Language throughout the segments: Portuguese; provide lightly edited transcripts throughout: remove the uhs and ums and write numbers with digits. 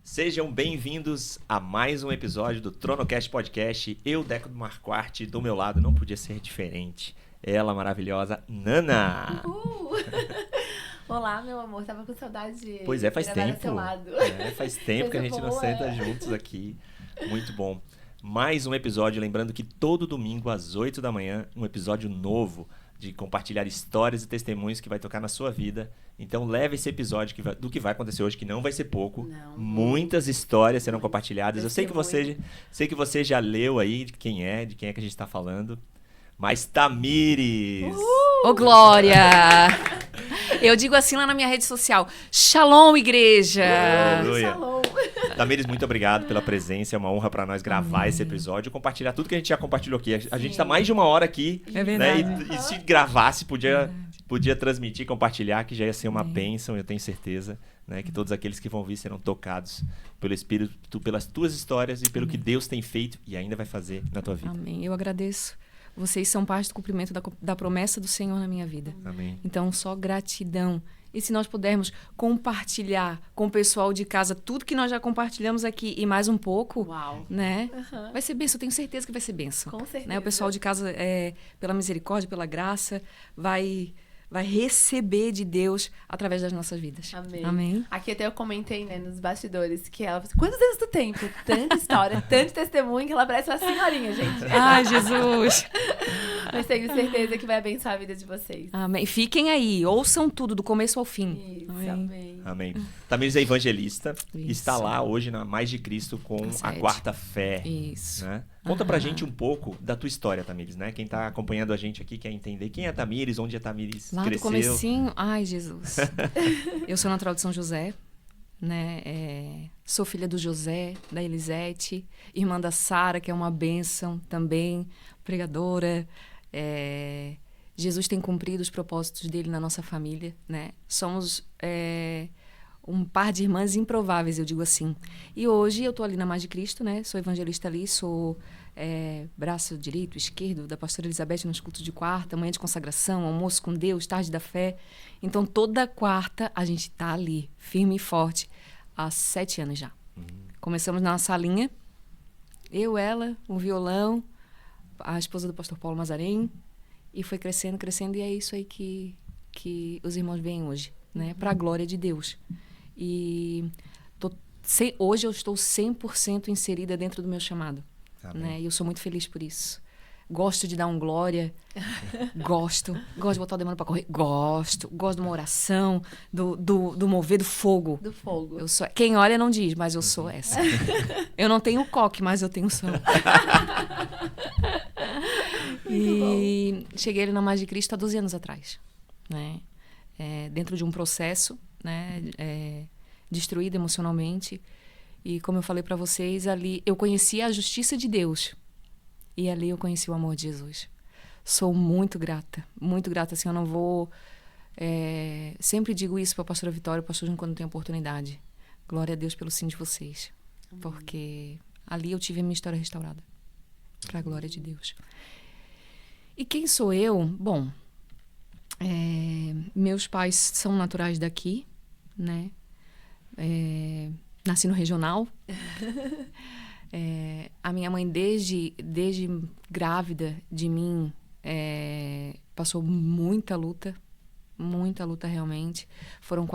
Sejam bem-vindos a mais um episódio do Tronocast Podcast. Eu, Deco do Marquardt, do meu lado não podia ser diferente. Ela maravilhosa, Nana. Olá, meu amor, tava com saudade de Pois é, faz gravar tempo. ao seu lado. Faz tempo que a gente não senta juntos aqui. Muito bom. Mais um episódio, lembrando que todo domingo às 8 da manhã, um episódio novo de compartilhar histórias e testemunhos que vai tocar na sua vida. Então leve esse episódio do que vai acontecer hoje, que não vai ser pouco. Não. Muitas histórias serão compartilhadas. Eu sei que você já leu aí de quem é que a gente está falando. Mas Tamires! Ô, Glória! Eu digo assim lá na minha rede social, Shalom, igreja! Shalom! Tamires, muito obrigado pela presença. É uma honra para nós gravar esse episódio e compartilhar tudo que a gente já compartilhou aqui. A gente tá mais de uma hora aqui. É verdade. Né? E se gravasse, podia transmitir, compartilhar, que já ia ser uma bênção, eu tenho certeza. Né? Que todos aqueles que vão vir serão tocados pelo Espírito, pelas tuas histórias e pelo que Deus tem feito e ainda vai fazer na tua vida. Amém. Eu agradeço. Vocês são parte do cumprimento da promessa do Senhor na minha vida. Amém. Então, só gratidão. E se nós pudermos compartilhar com o pessoal de casa tudo que nós já compartilhamos aqui e mais um pouco, Uau! né? Uhum. Vai ser bênção, eu tenho certeza que vai ser bênção. Com certeza. Né? O pessoal de casa, pela misericórdia, pela graça, vai receber de Deus através das nossas vidas. Amém. Amém. Aqui até eu comentei, né, nos bastidores, que ela falou assim, quantos anos tu tem? Tanta história, tanto testemunho, que ela parece uma senhorinha, gente. Ai, Jesus! Mas tenho certeza que vai abençoar a vida de vocês. Amém. Fiquem aí, ouçam tudo, do começo ao fim. Isso, Amém. amém. Amém. Tamires é evangelista. Isso. Está lá hoje na Mais de Cristo com a Sede. Quarta Fé. Isso. Né? Conta pra gente um pouco da tua história, Tamires, né? Quem tá acompanhando a gente aqui quer entender quem é a Tamires, onde a Tamires Lá do cresceu. comecinho, ai, Jesus. Eu sou natural de São José, né? Sou filha do José, da Elisete, irmã da Sara, que é uma bênção também, pregadora. Jesus tem cumprido os propósitos dele na nossa família, né? Somos um par de irmãs improváveis, eu digo assim. E hoje eu tô ali na Mais de Cristo, né? Sou evangelista ali, sou braço direito, esquerdo da pastora Elizabeth nos cultos de quarta, manhã de consagração, almoço com Deus, tarde da fé. Então, toda quarta a gente tá ali, firme e forte, há 7 anos já. Começamos na salinha, eu, ela, o violão, a esposa do pastor Paulo Mazarém, e foi crescendo, crescendo, e é isso aí que os irmãos veem hoje, né? Para a glória de Deus. E hoje eu estou 100% inserida dentro do meu chamado. Né? E eu sou muito feliz por isso. Gosto de dar um glória. Gosto de botar o demônio para correr. Gosto de uma oração, do mover do fogo. Do fogo. Eu sou, quem olha não diz, mas eu sou essa. Eu não tenho coque, mas eu tenho som. E cheguei ali na Mais de Cristo há 12 anos atrás. Né? Dentro de um processo, né? Destruída emocionalmente. E como eu falei para vocês, ali eu conheci a justiça de Deus. E ali eu conheci o amor de Jesus. Sou muito grata, assim, eu não vou... sempre digo isso para a pastora Vitória e para o pastor Júnior quando tem oportunidade. Glória a Deus pelo sim de vocês. Porque ali eu tive a minha história restaurada. Para a glória de Deus. E quem sou eu? Bom, meus pais são naturais daqui, né? Nasci no regional. A minha mãe, desde grávida de mim, passou muita luta realmente. Foram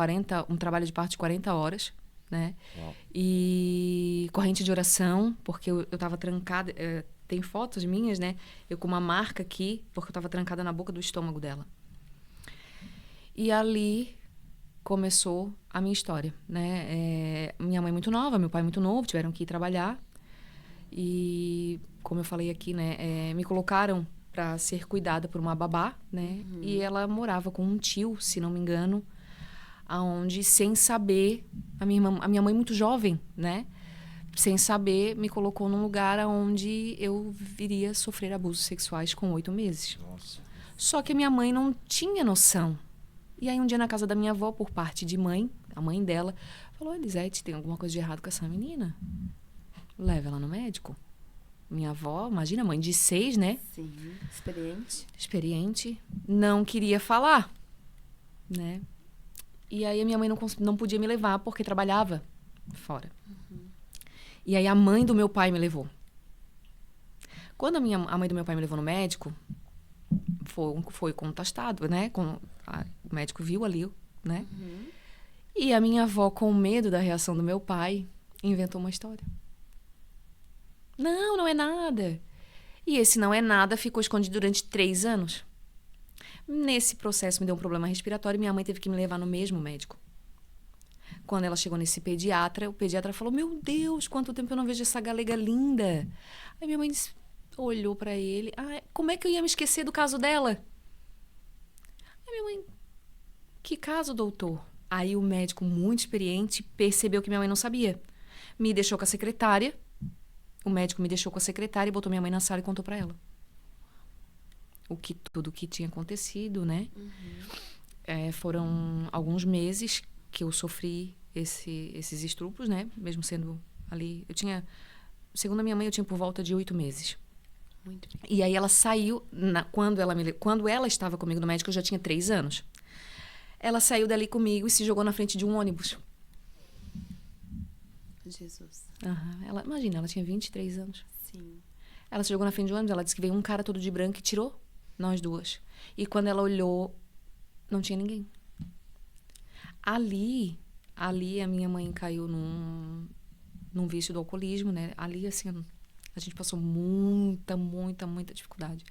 um trabalho de parto de 40 horas, né? Uau. E corrente de oração, porque eu estava trancada. Tem fotos minhas, né? Eu com uma marca aqui, porque eu estava trancada na boca do estômago dela. E ali começou a minha história, né? Minha mãe muito nova, meu pai muito novo, tiveram que ir trabalhar. E, como eu falei aqui, né? Me colocaram para ser cuidada por uma babá, né? E ela morava com um tio, se não me engano, aonde, sem saber, a minha mãe muito jovem, né? Sem saber, me colocou num lugar onde eu viria sofrer abusos sexuais com 8 meses. Nossa. Só que a minha mãe não tinha noção. E aí, um dia na casa da minha avó, por parte de mãe, a mãe dela, falou: Elisete, tem alguma coisa de errado com essa menina? Leva ela no médico. Minha avó, imagina, mãe de 6, né? Sim, Experiente. Não queria falar, né? E aí a minha mãe não podia me levar porque trabalhava fora. E aí a mãe do meu pai me levou. Quando a mãe do meu pai me levou no médico, foi contestado, né? O médico viu ali, né? E a minha avó, com medo da reação do meu pai, inventou uma história. Não é nada. E esse não é nada ficou escondido durante 3 anos. Nesse processo me deu um problema respiratório e minha mãe teve que me levar no mesmo médico. Quando ela chegou nesse pediatra, o pediatra falou: meu Deus, quanto tempo eu não vejo essa galega linda. Aí minha mãe olhou pra ele: como é que eu ia me esquecer do caso dela? Aí minha mãe: que caso, doutor? Aí o médico, muito experiente, percebeu que minha mãe não sabia. Me deixou com a secretária. O médico me deixou com a secretária e botou minha mãe na sala e contou pra ela. Tudo o que tinha acontecido, né? Foram alguns meses que eu sofri esses estupros, né? Mesmo sendo ali... Segundo a minha mãe, eu tinha por volta de 8 meses. Muito bem. E aí ela saiu... Quando ela estava comigo no médico, eu já tinha 3 anos. Ela saiu dali comigo e se jogou na frente de um ônibus. Jesus. Imagina, ela tinha 23 anos. Sim. Ela se jogou na frente de um ônibus, ela disse que veio um cara todo de branco e tirou nós duas. E quando ela olhou, não tinha ninguém. Ali a minha mãe caiu num vício do alcoolismo, né? Ali, assim, a gente passou muita dificuldade.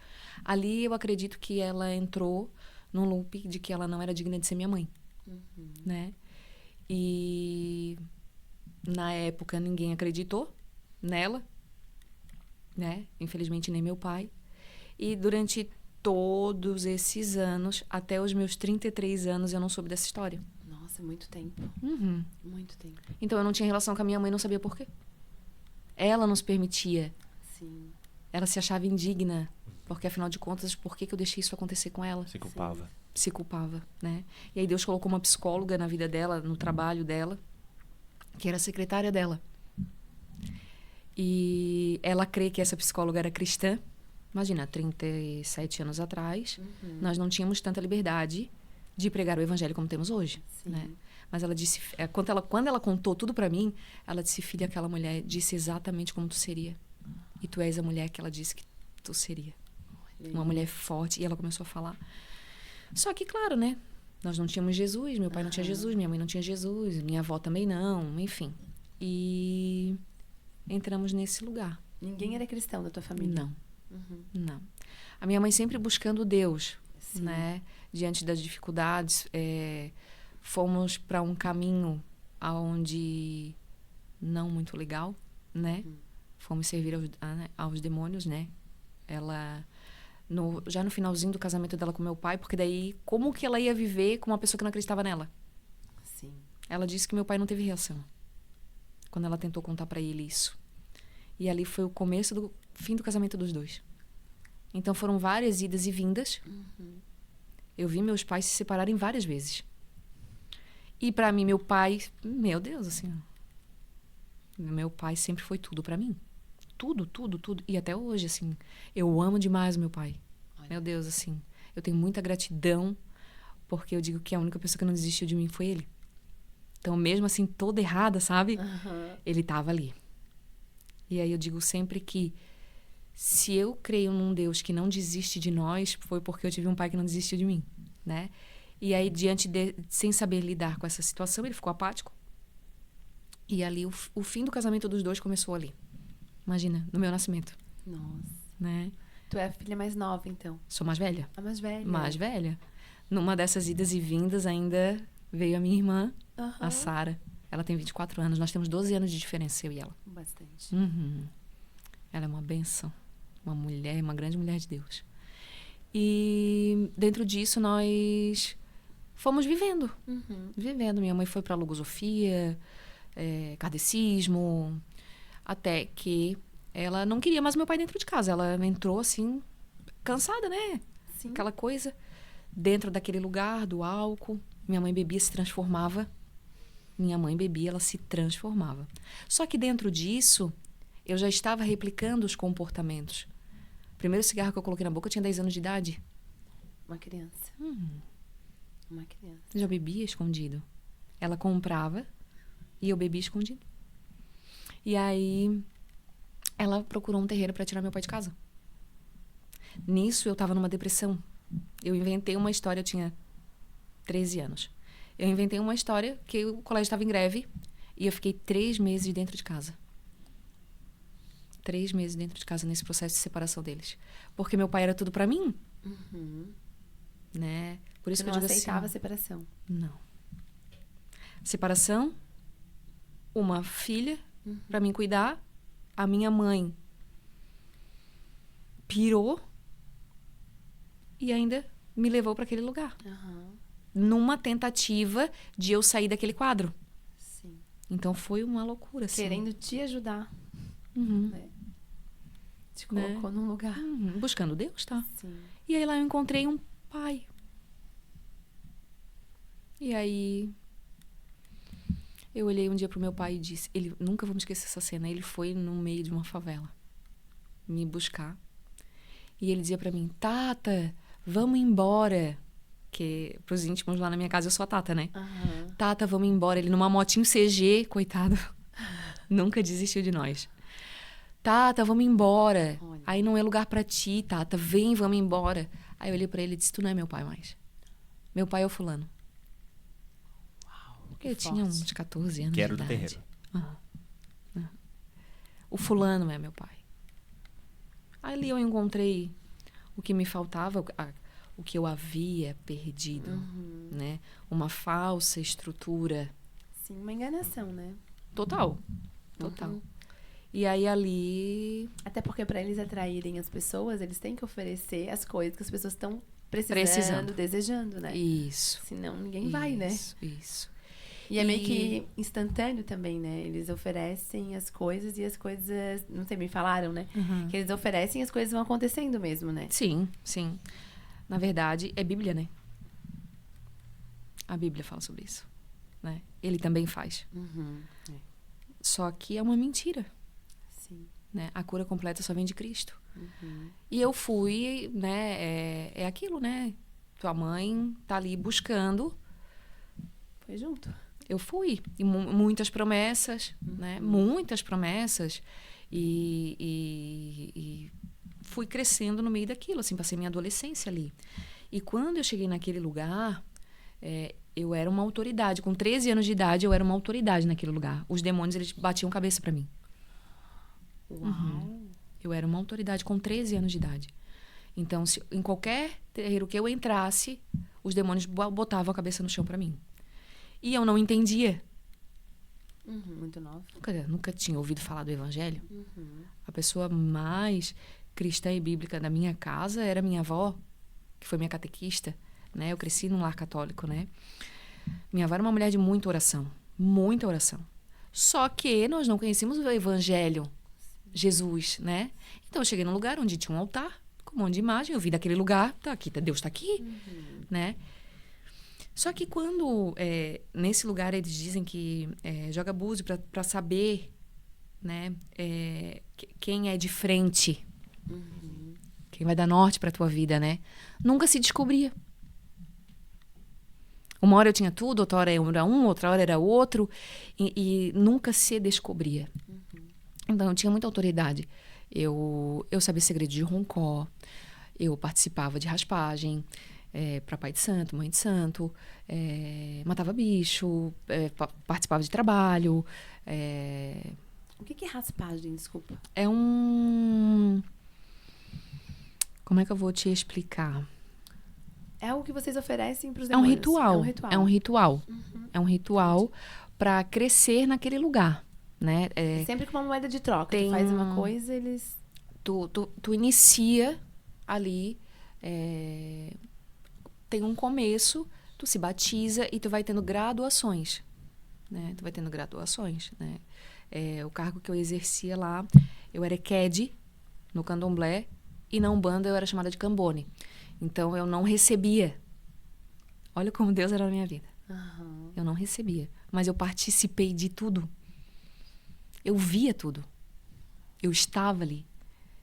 Ali eu acredito que ela entrou num loop de que ela não era digna de ser minha mãe, né? E na época ninguém acreditou nela, né? Infelizmente nem meu pai. E durante todos esses anos, até os meus 33 anos, eu não soube dessa história. Nossa, muito tempo. Muito tempo. Então eu não tinha relação com a minha mãe, não sabia por quê. Ela nos permitia. Sim. Ela se achava indigna, porque afinal de contas, por que eu deixei isso acontecer com ela? Se culpava. Se culpava, né? E aí Deus colocou uma psicóloga na vida dela, no trabalho dela, que era a secretária dela. E ela crê que essa psicóloga era cristã. Imagina, 37 anos atrás, nós não tínhamos tanta liberdade de pregar o evangelho como temos hoje, né? Mas ela disse, quando ela contou tudo pra mim, ela disse: filha, aquela mulher disse exatamente como tu seria. E tu és a mulher que ela disse que tu seria. Uma mulher forte. E ela começou a falar. Só que, claro, né? Nós não tínhamos Jesus, meu pai não tinha Jesus, minha mãe não tinha Jesus, minha avó também não, enfim. E entramos nesse lugar. Ninguém era cristão da tua família? Não. Não. A minha mãe sempre buscando Deus, né? Diante das dificuldades, fomos para um caminho aonde não muito legal, né? Fomos servir aos demônios, né? Ela já no finalzinho do casamento dela com meu pai, porque daí como que ela ia viver com uma pessoa que não acreditava nela? Sim. Ela disse que meu pai não teve reação quando ela tentou contar para ele isso. E ali foi o começo do fim do casamento dos dois. Então foram várias idas e vindas. Eu vi meus pais se separarem várias vezes. E para mim, meu pai, meu Deus, assim, meu pai sempre foi tudo para mim. Tudo. E até hoje, assim, eu amo demais o meu pai. Olha. Meu Deus, assim, eu tenho muita gratidão, porque eu digo que a única pessoa que não desistiu de mim foi ele. Então, mesmo assim, toda errada, sabe? Ele tava ali. E aí eu digo sempre que se eu creio num Deus que não desiste de nós, foi porque eu tive um pai que não desistiu de mim, né? E aí, sem saber lidar com essa situação, ele ficou apático. E ali, o fim do casamento dos dois começou ali. Imagina, no meu nascimento. Nossa. Né? Tu é a filha mais nova, então? Sou mais velha. A mais velha? Mais velha. Numa dessas idas e vindas, ainda veio a minha irmã, a Sara. Ela tem 24 anos. Nós temos 12 anos de diferença, eu e ela. Bastante. Ela é uma bênção. Uma mulher, uma grande mulher de Deus. E dentro disso, nós fomos vivendo. Vivendo. Minha mãe foi para logosofia, kardecismo, até que ela não queria mais meu pai dentro de casa. Ela entrou, assim, cansada, né? Sim. Aquela coisa. Dentro daquele lugar, do álcool. Minha mãe bebia, se transformava. Minha mãe bebia, ela se transformava. Só que dentro disso, eu já estava replicando os comportamentos. O primeiro cigarro que eu coloquei na boca, eu tinha 10 anos de idade. Uma criança. Uma criança. Eu já bebia escondido. Ela comprava e eu bebia escondido. E aí, ela procurou um terreiro para tirar meu pai de casa. Nisso, eu estava numa depressão. Eu inventei uma história, eu tinha 13 anos. Eu inventei uma história que o colégio estava em greve e eu fiquei 3 meses dentro de casa. 3 meses dentro de casa nesse processo de separação deles. Porque meu pai era tudo para mim. Né? Por isso Você que eu não digo aceitava assim, a separação. não. Separação, uma filha para mim cuidar, a minha mãe pirou e ainda me levou para aquele lugar. Numa tentativa de eu sair daquele quadro. Sim. Então foi uma loucura, assim. Querendo te ajudar. Uhum. Né? Te colocou num lugar. Uhum. Buscando Deus, tá? Sim. E aí lá eu encontrei um pai. E aí eu olhei um dia pro meu pai e disse, ele, nunca vou me esquecer essa cena, ele foi no meio de uma favela me buscar. E ele dizia pra mim, Tata, vamos embora. Que pros íntimos lá na minha casa eu sou a Tata, né? Tata, vamos embora. Ele numa motinho CG, coitado. Nunca desistiu de nós. Tata, vamos embora. Olha. Aí não é lugar pra ti, Tata. Vem, vamos embora. Aí eu olhei pra ele e disse, tu não é meu pai mais. Meu pai é o fulano. Eu tinha uns 14 anos Quero de do idade. terreiro. O fulano é meu pai. Ali eu encontrei o que me faltava, o que eu havia perdido, né? Uma falsa estrutura. Sim, uma enganação, né? Total. E aí ali... Até porque para eles atraírem as pessoas, eles têm que oferecer as coisas que as pessoas estão precisando, desejando, né? Isso. Senão ninguém vai, né? Isso. E é meio que instantâneo também, né? Eles oferecem as coisas e as coisas... Não sei, me falaram, né? Que eles oferecem e as coisas vão acontecendo mesmo, né? Sim. Na verdade, é Bíblia, né? A Bíblia fala sobre isso, né? Ele também faz. Só que é uma mentira. Sim. Né? A cura completa só vem de Cristo. E eu fui, né? É aquilo, né? Tua mãe tá ali buscando. Foi junto. Eu fui. E muitas promessas, né? Muitas promessas. E fui crescendo no meio daquilo, assim, passei minha adolescência ali. E quando eu cheguei naquele lugar, eu era uma autoridade. Com 13 anos de idade, eu era uma autoridade naquele lugar. Os demônios, eles batiam cabeça pra mim. Uau! Eu era uma autoridade com 13 anos de idade. Então, em qualquer terreiro que eu entrasse, os demônios botavam a cabeça no chão pra mim. E eu não entendia. Muito nova. Nunca tinha ouvido falar do evangelho. A pessoa mais cristã e bíblica da minha casa era minha avó, que foi minha catequista, né? Eu cresci num lar católico, né? Minha avó era uma mulher de muita oração. Só que nós não conhecíamos o evangelho, Jesus, né? Então eu cheguei num lugar onde tinha um altar, com um monte de imagem, eu vi daquele lugar, tá aqui, Deus tá aqui, né? Só que quando, nesse lugar, eles dizem que joga búzio para saber, né, quem é de frente, quem vai dar norte para tua vida, né? Nunca se descobria. Uma hora eu tinha tudo, outra hora era um, outra hora era outro, e nunca se descobria. Então, eu tinha muita autoridade. Eu sabia segredo de roncó, eu participava de raspagem, para pai de santo, mãe de santo, matava bicho, participava de trabalho. O que é raspagem, desculpa? É como é que eu vou te explicar? É algo que vocês oferecem para os É um demônios. ritual. É um ritual. É um ritual para crescer naquele lugar, né? Sempre com uma moeda de troca. Tem Tu faz uma coisa, eles... Tu inicia ali... Tem um começo, tu se batiza e tu vai tendo graduações, né? Né? O cargo que eu exercia lá, eu era Ekede no candomblé e na Umbanda eu era chamada de Cambone. Então eu não recebia. Olha como Deus era na minha vida. Eu não recebia, mas eu participei de tudo. Eu via tudo. Eu estava ali.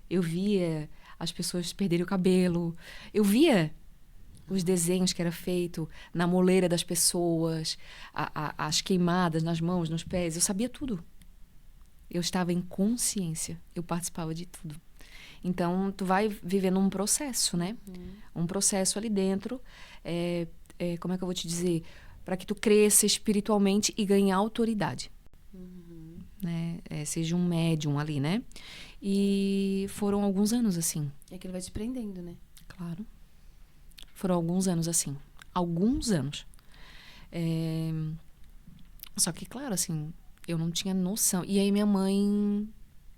Eu via as pessoas perderem o cabelo. Eu via os desenhos que era feito na moleira das pessoas, as queimadas nas mãos, nos pés. Eu sabia tudo. Eu estava em consciência. Eu participava de tudo. Então, tu vai vivendo um processo, né? Um processo ali dentro. Como é que eu vou te dizer? Para que tu cresça espiritualmente e ganhe autoridade. Né? Seja um médium ali, né? E foram alguns anos assim. É que ele vai te prendendo, né? Claro. Foram alguns anos assim. Alguns anos. Só que, claro, assim, eu não tinha noção. E aí minha mãe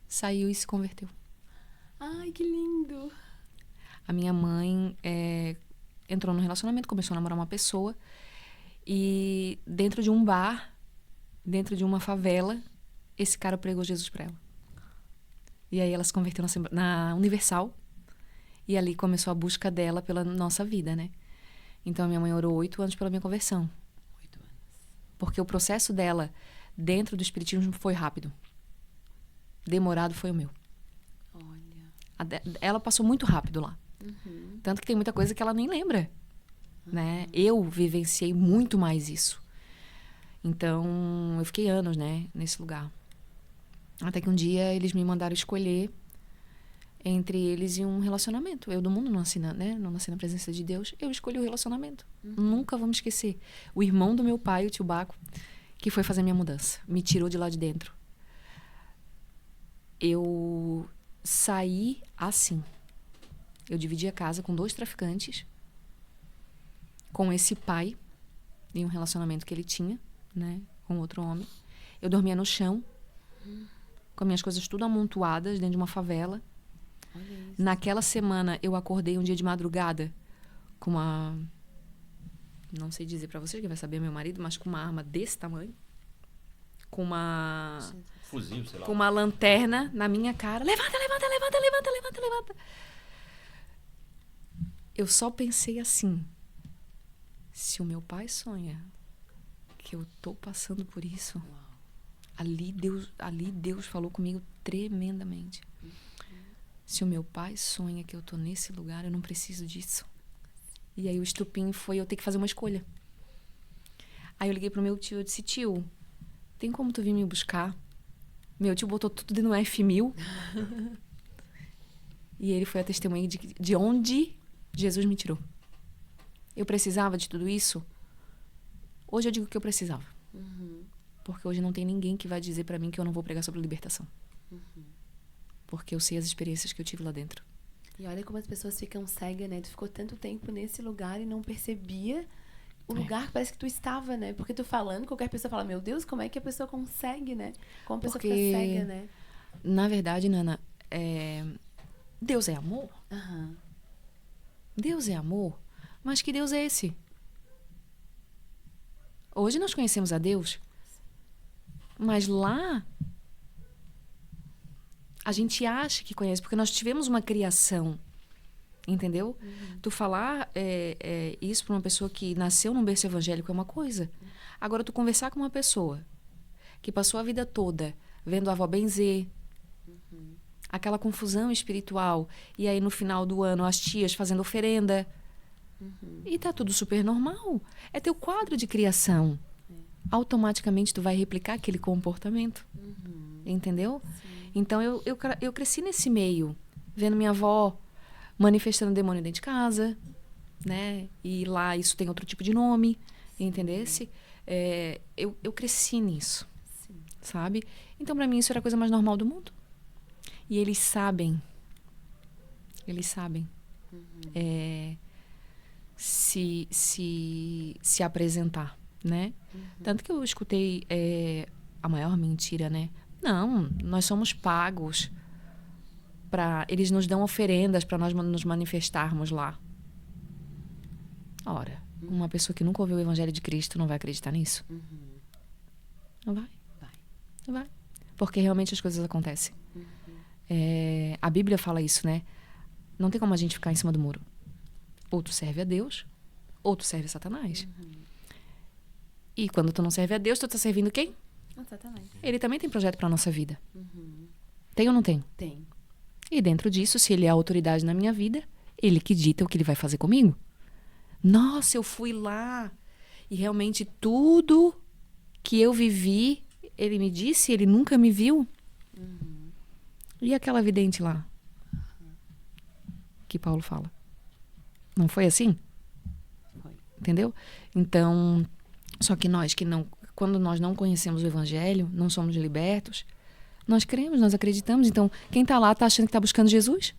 saiu e se converteu. Ai, que lindo! A minha mãe entrou no relacionamento, começou a namorar uma pessoa. E dentro de um bar, dentro de uma favela, esse cara pregou Jesus pra ela. E aí ela se converteu na Universal. E ali começou a busca dela pela nossa vida, né? Então a minha mãe orou 8 anos pela minha conversão. 8 anos. Porque o processo dela dentro do espiritismo foi rápido. Demorado foi o meu. Olha. Ela passou muito rápido lá. Tanto que tem muita coisa que ela nem lembra. Né? Eu vivenciei muito mais isso. Então, eu fiquei anos, né, nesse lugar. Até que um dia eles me mandaram escolher entre eles e um relacionamento. Eu do mundo não nasci não nasci na presença de Deus. Eu escolhi o relacionamento. Nunca vou me esquecer. O irmão do meu pai, o tio Baco, que foi fazer minha mudança. Me tirou de lá de dentro. Eu saí assim. Eu dividi a casa com 2 traficantes. Com esse pai, em um relacionamento que ele tinha, né, com outro homem. Eu dormia no chão, com minhas coisas tudo amontoadas dentro de uma favela. Olha isso. Naquela semana, eu acordei um dia de madrugada com uma... Não sei dizer pra vocês, quem vai saber é meu marido, mas com uma arma desse tamanho. Com uma... Fuzil, sei lá. Com uma lanterna na minha cara. Levanta, levanta, levanta, levanta, levanta, levanta. Eu só pensei assim... Se o meu pai sonha que eu tô passando por isso, ali Deus falou comigo tremendamente. Se o meu pai sonha que eu tô nesse lugar, eu não preciso disso. E aí o estupim foi eu ter que fazer uma escolha. Aí eu liguei pro meu tio, eu disse, tio, tem como tu vir me buscar? Meu tio botou tudo dentro do F1000. E ele foi a testemunha de onde Jesus me tirou. Eu precisava de tudo isso? Hoje eu digo que eu precisava. Porque hoje não tem ninguém que vai dizer pra mim que eu não vou pregar sobre libertação. Porque eu sei as experiências que eu tive lá dentro. E olha como as pessoas ficam cegas, né? Tu ficou tanto tempo nesse lugar e não percebia o lugar que parece que tu estava, né? Porque tu falando, qualquer pessoa fala, meu Deus, como é que a pessoa consegue, né? Como a pessoa fica cega, né? Na verdade, Nana, Deus é amor? Deus é amor? Mas que Deus é esse? Hoje nós conhecemos a Deus, mas lá a gente acha que conhece, porque nós tivemos uma criação, entendeu? Tu falar isso para uma pessoa que nasceu num berço evangélico é uma coisa. Agora, tu conversar com uma pessoa que passou a vida toda vendo a avó benzer, aquela confusão espiritual, e aí no final do ano as tias fazendo oferenda, e tá tudo super normal. É teu quadro de criação. Automaticamente tu vai replicar aquele comportamento. Entendeu? Sim. Então eu cresci nesse meio, vendo minha avó manifestando demônio dentro de casa, né? E lá isso tem outro tipo de nome, entendesse? Eu cresci nisso, sabe? Então pra mim isso era a coisa mais normal do mundo. E eles sabem. Se apresentar, né? Tanto que eu escutei a maior mentira, né? Não, nós somos pagos eles nos dão oferendas para nós nos manifestarmos lá. Ora, uma pessoa que nunca ouviu o Evangelho de Cristo não vai acreditar nisso? Não vai? Vai. Porque realmente as coisas acontecem. A Bíblia fala isso, né? Não tem como a gente ficar em cima do muro. Ou tu serve a Deus, ou tu serve a Satanás. E quando tu não serve a Deus, tu tá servindo quem? A Satanás. Ele também tem projeto pra nossa vida. Tem ou não tem? Tem. E dentro disso, se ele é a autoridade na minha vida, ele que dita o que ele vai fazer comigo. Nossa, eu fui lá e realmente tudo que eu vivi, ele me disse, ele nunca me viu. E aquela vidente lá? Que Paulo fala. Não foi assim? Foi. Entendeu? Então, só que quando nós não conhecemos o evangelho, não somos libertos, nós cremos, nós acreditamos. Então, quem está lá está achando que está buscando Jesus?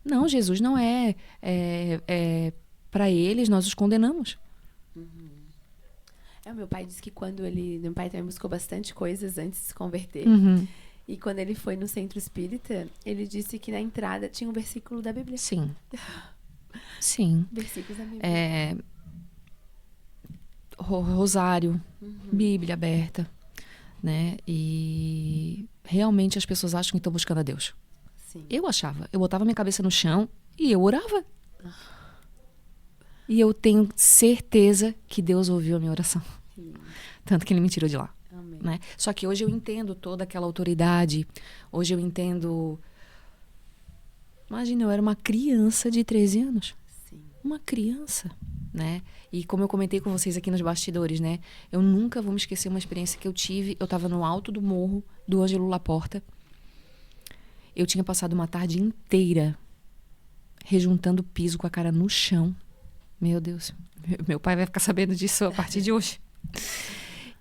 Não, Jesus não é para eles, nós os condenamos. O meu pai disse que meu pai também buscou bastante coisas antes de se converter. E quando ele foi no centro espírita, ele disse que na entrada tinha um versículo da Bíblia. Sim. Sim. Versículos da Bíblia. Rosário, Bíblia aberta, né? E realmente as pessoas acham que estão buscando a Deus. Sim. Eu achava. Eu botava minha cabeça no chão e eu orava. E eu tenho certeza que Deus ouviu a minha oração. Tanto que ele me tirou de lá. Amém. Né? Só que hoje eu entendo toda aquela autoridade. Hoje eu entendo... Imagina, eu era uma criança de 13 anos. Sim. Uma criança, né? E como eu comentei com vocês aqui nos bastidores, né? Eu nunca vou me esquecer uma experiência que eu tive. Eu estava no alto do morro do Ângelo Laporta. Eu tinha passado uma tarde inteira rejuntando piso com a cara no chão. Meu Deus, meu pai vai ficar sabendo disso a partir de hoje.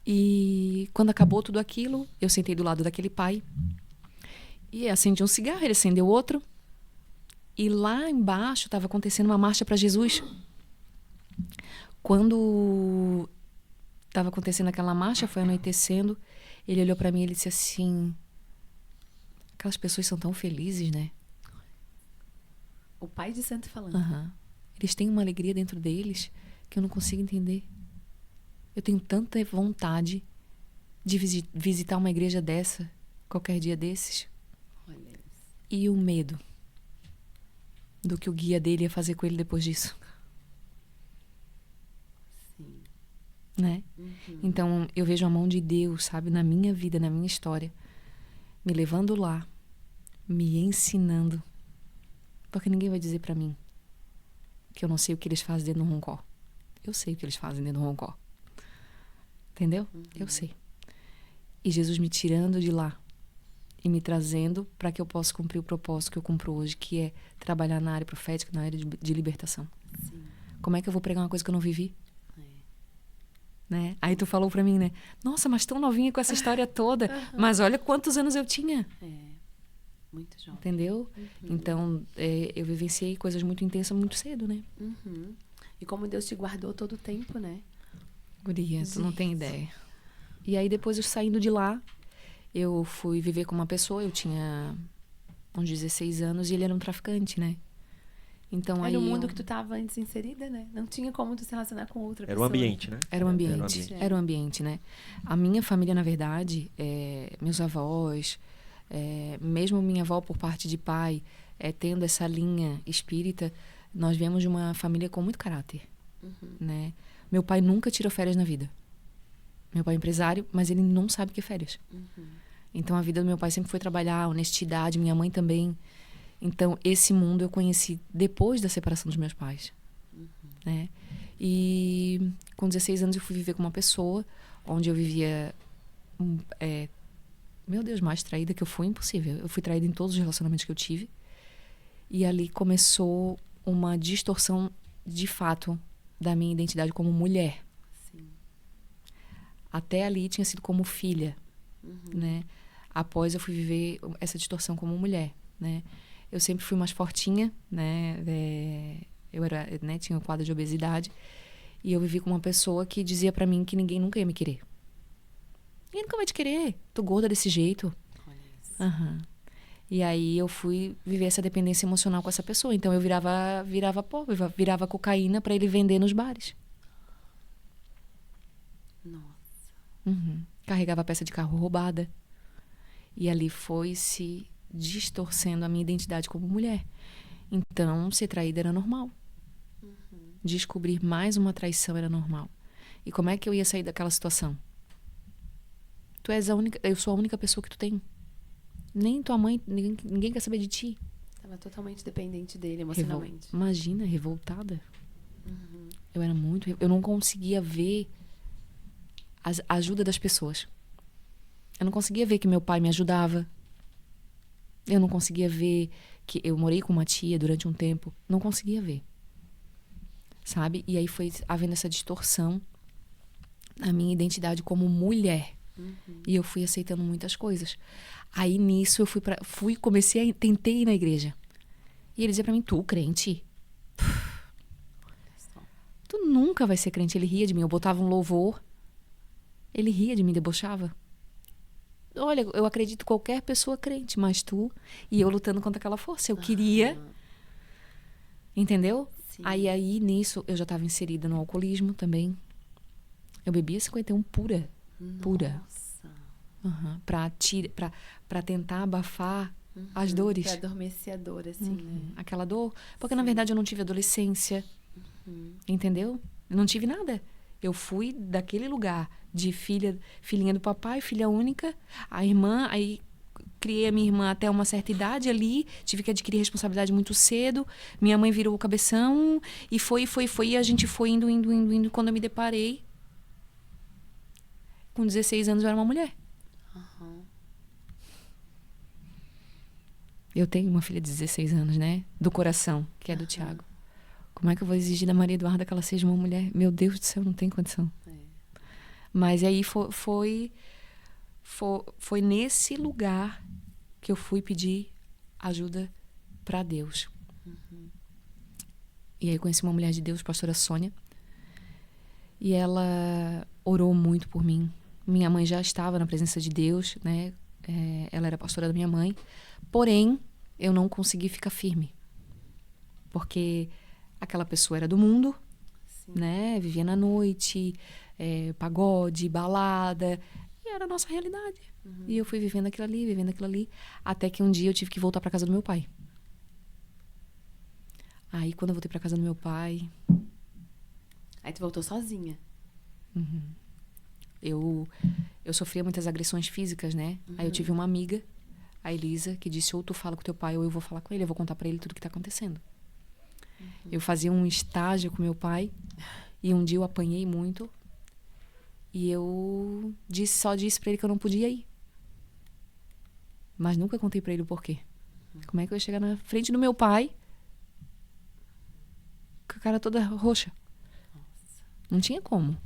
E quando acabou tudo aquilo, eu sentei do lado daquele pai e acendi um cigarro, ele acendeu outro. E lá embaixo estava acontecendo uma marcha para Jesus. Quando estava acontecendo aquela marcha, foi anoitecendo, ele olhou para mim e ele disse assim: aquelas pessoas são tão felizes, né? O pai de santo falando. Eles têm uma alegria dentro deles que eu não consigo entender. Eu tenho tanta vontade de visitar uma igreja dessa, qualquer dia desses. Olha isso. E o medo do que o guia dele ia fazer com ele depois disso. Sim. Né? Então, eu vejo a mão de Deus, sabe, na minha vida, na minha história, me levando lá, me ensinando. Porque ninguém vai dizer pra mim que eu não sei o que eles fazem dentro do Roncó. Eu sei o que eles fazem dentro do Roncó. Entendeu? Eu sei. E Jesus me tirando de lá e me trazendo para que eu possa cumprir o propósito que eu cumpro hoje, que é trabalhar na área profética, na área de libertação. Sim. Como é que eu vou pregar uma coisa que eu não vivi? Né? Aí tu falou pra mim, né? Nossa, mas tão novinha com essa história toda. Mas olha quantos anos eu tinha. Muito jovem. Entendeu? Então, eu vivenciei coisas muito intensas muito cedo, né? E como Deus te guardou todo o tempo, né? Guria, tu não tem ideia. E aí, depois eu saindo de lá, eu fui viver com uma pessoa, eu tinha uns 16 anos e ele era um traficante, né? Então, era o mundo que tu estava antes inserida, né? Não tinha como tu se relacionar com outra pessoa. Era o ambiente, né? Era o ambiente. Era o ambiente, né? A minha família, na verdade, meus avós, mesmo minha avó por parte de pai, tendo essa linha espírita, nós viemos de uma família com muito caráter, né? Meu pai nunca tirou férias na vida. Meu pai é empresário, mas ele não sabe o que é férias. Então, a vida do meu pai sempre foi trabalhar, honestidade, minha mãe também. Então, esse mundo eu conheci depois da separação dos meus pais. Né? E com 16 anos eu fui viver com uma pessoa onde eu vivia... meu Deus, mais traída que eu fui, impossível. Eu fui traída em todos os relacionamentos que eu tive. E ali começou uma distorção, de fato, da minha identidade como mulher. Sim. Até ali tinha sido como filha. Né? Após eu fui viver essa distorção como mulher. Né? Eu sempre fui mais fortinha, né? Eu era, né? Tinha um quadro de obesidade. E eu vivi com uma pessoa que dizia pra mim que ninguém nunca ia me querer. Ninguém nunca vai te querer. Tô gorda desse jeito. Olha isso. E aí eu fui viver essa dependência emocional com essa pessoa. Então eu virava pó, virava cocaína pra ele vender nos bares. Nossa. Carregava peça de carro roubada. E ali foi se distorcendo a minha identidade como mulher. Então, ser traída era normal. Descobrir mais uma traição era normal. E como é que eu ia sair daquela situação? Tu és a única, eu sou a única pessoa que tu tem. Nem tua mãe, ninguém quer saber de ti. Estava totalmente dependente dele emocionalmente. Imagina, revoltada. Eu era muito... Eu não conseguia ver a ajuda das pessoas. Eu não conseguia ver que meu pai me ajudava. Eu não conseguia ver que eu morei com uma tia durante um tempo. Não conseguia ver. Sabe? E aí foi havendo essa distorção na minha identidade como mulher. E eu fui aceitando muitas coisas. Aí nisso eu tentei ir na igreja. E ele dizia pra mim, tu, crente? Tu nunca vai ser crente. Ele ria de mim. Eu botava um louvor. Ele ria de mim, debochava. Olha, eu acredito em qualquer pessoa crente, mas tu... E eu lutando contra aquela força. Eu queria... Entendeu? Sim. Aí nisso, eu já estava inserida no alcoolismo também. Eu bebia 51 pura. Pura. Nossa. Pra tentar abafar as dores. Pra adormecer a dor, assim, né? Aquela dor. Porque, na verdade, eu não tive adolescência. Entendeu? Eu não tive nada. Eu fui daquele lugar de filhinha do papai, filha única. A irmã, aí criei a minha irmã até uma certa idade ali. Tive que adquirir responsabilidade muito cedo. Minha mãe virou o cabeção. E foi. E a gente foi indo. Quando eu me deparei, com 16 anos eu era uma mulher. Eu tenho uma filha de 16 anos, né? Do coração, que é do Tiago. Como é que eu vou exigir da Maria Eduarda que ela seja uma mulher? Meu Deus do céu, não tem condição. Mas aí foi nesse lugar que eu fui pedir ajuda para Deus. E aí eu conheci uma mulher de Deus, pastora Sônia. E ela orou muito por mim. Minha mãe já estava na presença de Deus, né? Ela era pastora da minha mãe. Porém, eu não consegui ficar firme. Porque aquela pessoa era do mundo, né? Vivia na noite, pagode, balada. E era a nossa realidade. E eu fui vivendo aquilo ali. Até que um dia eu tive que voltar para casa do meu pai. Aí, quando eu voltei para casa do meu pai... Aí tu voltou sozinha. Eu sofria muitas agressões físicas, né? Aí eu tive uma amiga, a Elisa, que disse, ou tu fala com teu pai, ou eu vou falar com ele, eu vou contar pra ele tudo que tá acontecendo. Eu fazia um estágio com meu pai, e um dia eu apanhei muito, e eu só disse pra ele que eu não podia ir. Mas nunca contei pra ele o porquê. Como é que eu ia chegar na frente do meu pai, com a cara toda roxa? Não tinha como.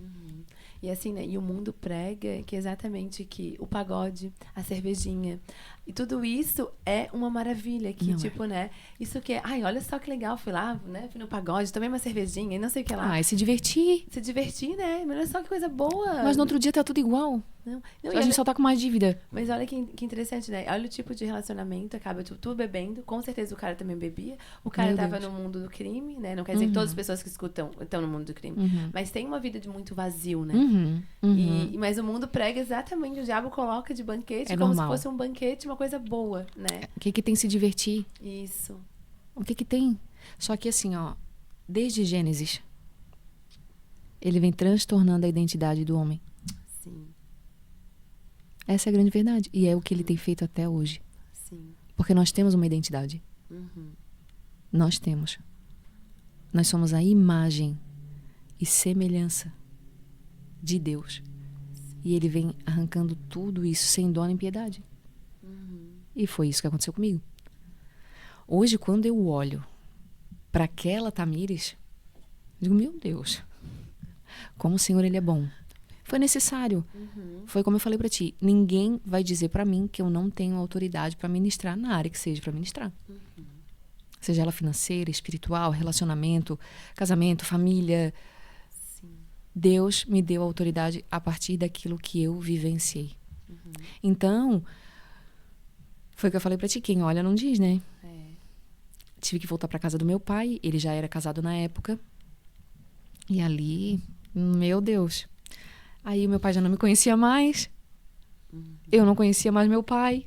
E assim, né? E o mundo prega que exatamente que o pagode, a cervejinha, e tudo isso é uma maravilha. Que, Não tipo, né? Isso que é... Ai, olha só que legal. Fui lá, né? Fui no pagode, tomei uma cervejinha e não sei o que lá. E se divertir. Se divertir, né? Mas olha só que coisa boa. Mas no outro dia tá tudo igual. Não, A gente só tá com mais dívida. Mas olha que interessante, né? Olha o tipo de relacionamento, acaba tu bebendo, com certeza o cara também bebia. O cara Meu tava Deus. no mundo do crime, né? Não quer dizer que todas as pessoas que escutam estão no mundo do crime. Mas tem uma vida de muito vazio, né? Mas o mundo prega exatamente, o diabo coloca de banquete como normal. se fosse um banquete, uma coisa boa, né? O que tem se divertir? Isso. O que tem? Só que assim, ó, desde Gênesis, ele vem transtornando a identidade do homem. Sim, Essa é a grande verdade. E é o que ele tem feito até hoje. sim. Porque nós temos uma identidade. Nós temos. Nós somos a imagem e semelhança de Deus. E ele vem arrancando tudo isso sem dó nem piedade. E foi isso que aconteceu comigo. Hoje, quando eu olho para aquela Tamires, eu digo, meu Deus, como o Senhor, ele é bom. Foi necessário. Foi como eu falei para ti, ninguém vai dizer para mim que eu não tenho autoridade para ministrar na área que seja para ministrar. Seja ela financeira, espiritual, relacionamento, casamento, família. Sim. Deus me deu autoridade a partir daquilo que eu vivenciei. Então, foi o que eu falei pra ti, quem olha não diz, né? Tive que voltar pra casa do meu pai, ele já era casado na época. E ali, meu Deus. Aí o meu pai já não me conhecia mais. Eu não conhecia mais meu pai.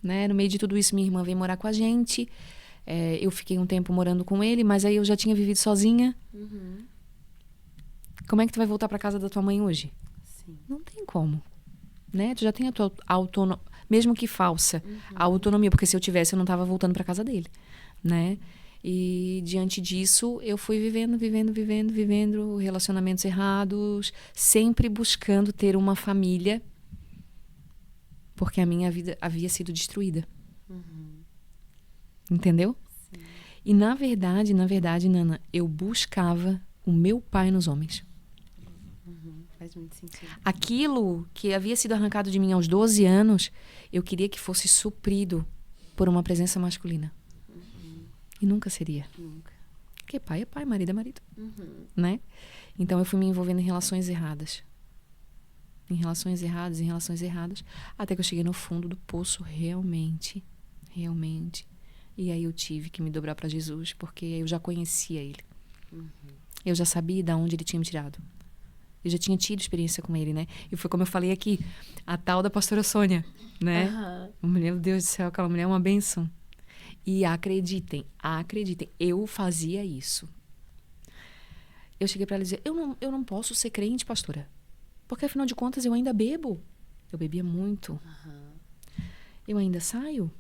Né? No meio de tudo isso, minha irmã veio morar com a gente. Eu fiquei um tempo morando com ele, mas aí eu já tinha vivido sozinha. Como é que tu vai voltar pra casa da tua mãe hoje? Sim. Não tem como. Né? Tu já tem a tua autonomia, mesmo que falsa, a autonomia, porque se eu tivesse, eu não estava voltando para casa dele, né? E diante disso, eu fui vivendo relacionamentos errados, sempre buscando ter uma família Porque a minha vida havia sido destruída. Entendeu? Sim. E na verdade, Nana, eu buscava o meu pai nos homens. Faz muito sentido. Aquilo que havia sido arrancado de mim aos 12 anos, eu queria que fosse suprido por uma presença masculina. E nunca seria. Nunca. Porque pai é pai, marido é marido. Né? Então eu fui me envolvendo em relações erradas. Em relações erradas. Até que eu cheguei no fundo do poço realmente. E aí eu tive que me dobrar para Jesus, porque eu já conhecia ele. Eu já sabia de onde ele tinha me tirado. Eu já tinha tido experiência com ele, né? E foi como eu falei aqui, a tal da pastora Sônia, né? Meu Deus do céu, aquela mulher é uma bênção. E acreditem, eu fazia isso. Eu cheguei para ela e dizer, eu não posso ser crente, pastora. Porque afinal de contas eu ainda bebo. Eu bebia muito. Eu ainda saio.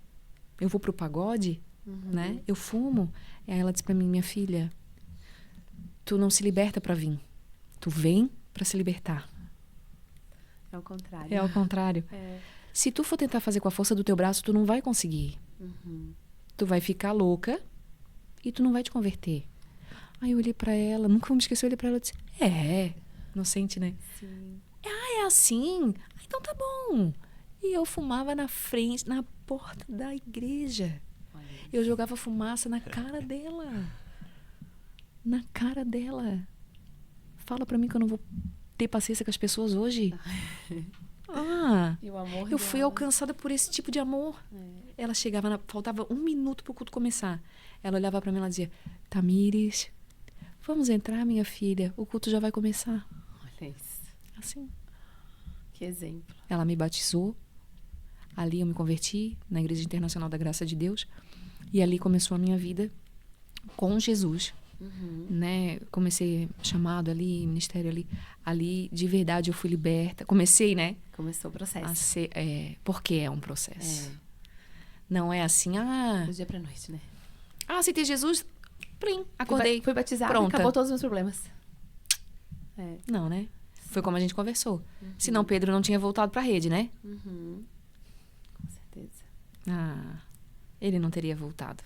Eu vou pro pagode, né? Eu fumo. Aí ela disse para mim, minha filha, tu não se liberta para vir. Tu vem para se libertar. É o contrário. É ao contrário. Se tu for tentar fazer com a força do teu braço, tu não vai conseguir. Tu vai ficar louca e tu não vai te converter. Aí eu olhei pra ela, nunca vou me esquecer, eu olhei pra ela e disse, inocente, né? Sim. É assim? Então tá bom. E eu fumava na frente, na porta da igreja. Eu jogava fumaça na cara dela. Na cara dela. Fala pra mim que eu não vou ter paciência com as pessoas hoje. E o amor eu fui dela. alcançada por esse tipo de amor. Ela chegava, faltava 1 minuto pro culto começar. Ela olhava pra mim e ela dizia, Tamires, vamos entrar, minha filha. O culto já vai começar. Olha isso. Assim. Que exemplo. Ela me batizou. Ali eu me converti na Igreja Internacional da Graça de Deus. E ali começou a minha vida com Jesus. Né? Comecei chamado ali, ministério ali. Ali, de verdade, eu fui liberta. Comecei, né? Começou o processo. Porque é um processo. Não é assim, Do dia pra noite, né? aceitei Jesus, plim, acordei. Fui batizada, pronta. acabou todos os meus problemas. Não, né? Foi como a gente conversou. Senão Pedro não tinha voltado pra rede, né? Com certeza. Ele não teria voltado.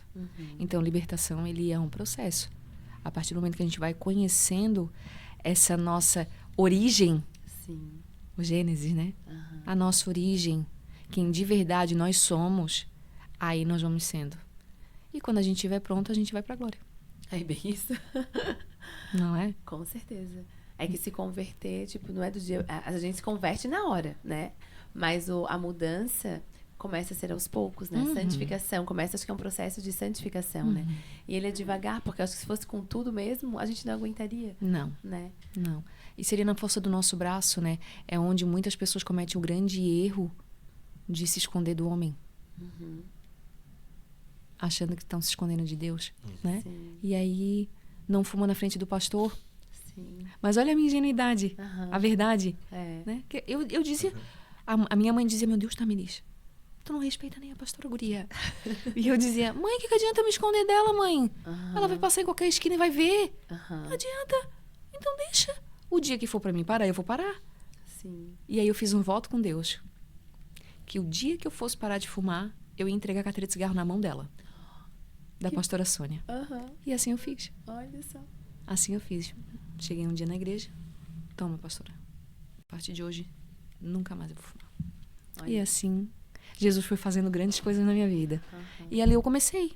Então, libertação, ele é um processo. A partir do momento que a gente vai conhecendo essa nossa origem, Sim. o Gênesis, né? A nossa origem, quem de verdade nós somos, aí nós vamos sendo. E quando a gente estiver pronto, a gente vai pra glória. É bem isso. Não é? Com certeza. É que se converter, tipo, não é do dia... A gente se converte na hora, né? Mas a mudança começa a ser aos poucos, né? Santificação. Acho que é um processo de santificação, né? E ele é devagar, porque eu acho que se fosse com tudo mesmo, a gente não aguentaria. Não. Né? Não. E seria na força do nosso braço, né? É onde muitas pessoas cometem o grande erro de se esconder do homem. Achando que estão se escondendo de Deus, né? Sim. E aí não fuma na frente do pastor. Sim. Mas olha a minha ingenuidade, a verdade. Né? Que eu dizia, a minha mãe dizia, meu Deus, Tamires, tu não respeita nem a pastora guria. E eu dizia, mãe, que adianta me esconder dela, mãe? Ela vai passar em qualquer esquina e vai ver. Não adianta. Então deixa. O dia que for pra mim parar, eu vou parar. Sim. E aí eu fiz um voto com Deus. Que o dia que eu fosse parar de fumar, eu ia entregar a carteira de cigarro na mão dela. Da pastora Sônia. E assim eu fiz. Olha só. Assim eu fiz. Cheguei um dia na igreja. Toma, pastora. A partir de hoje, nunca mais eu vou fumar. Olha. E assim, Jesus foi fazendo grandes coisas na minha vida. E ali eu comecei.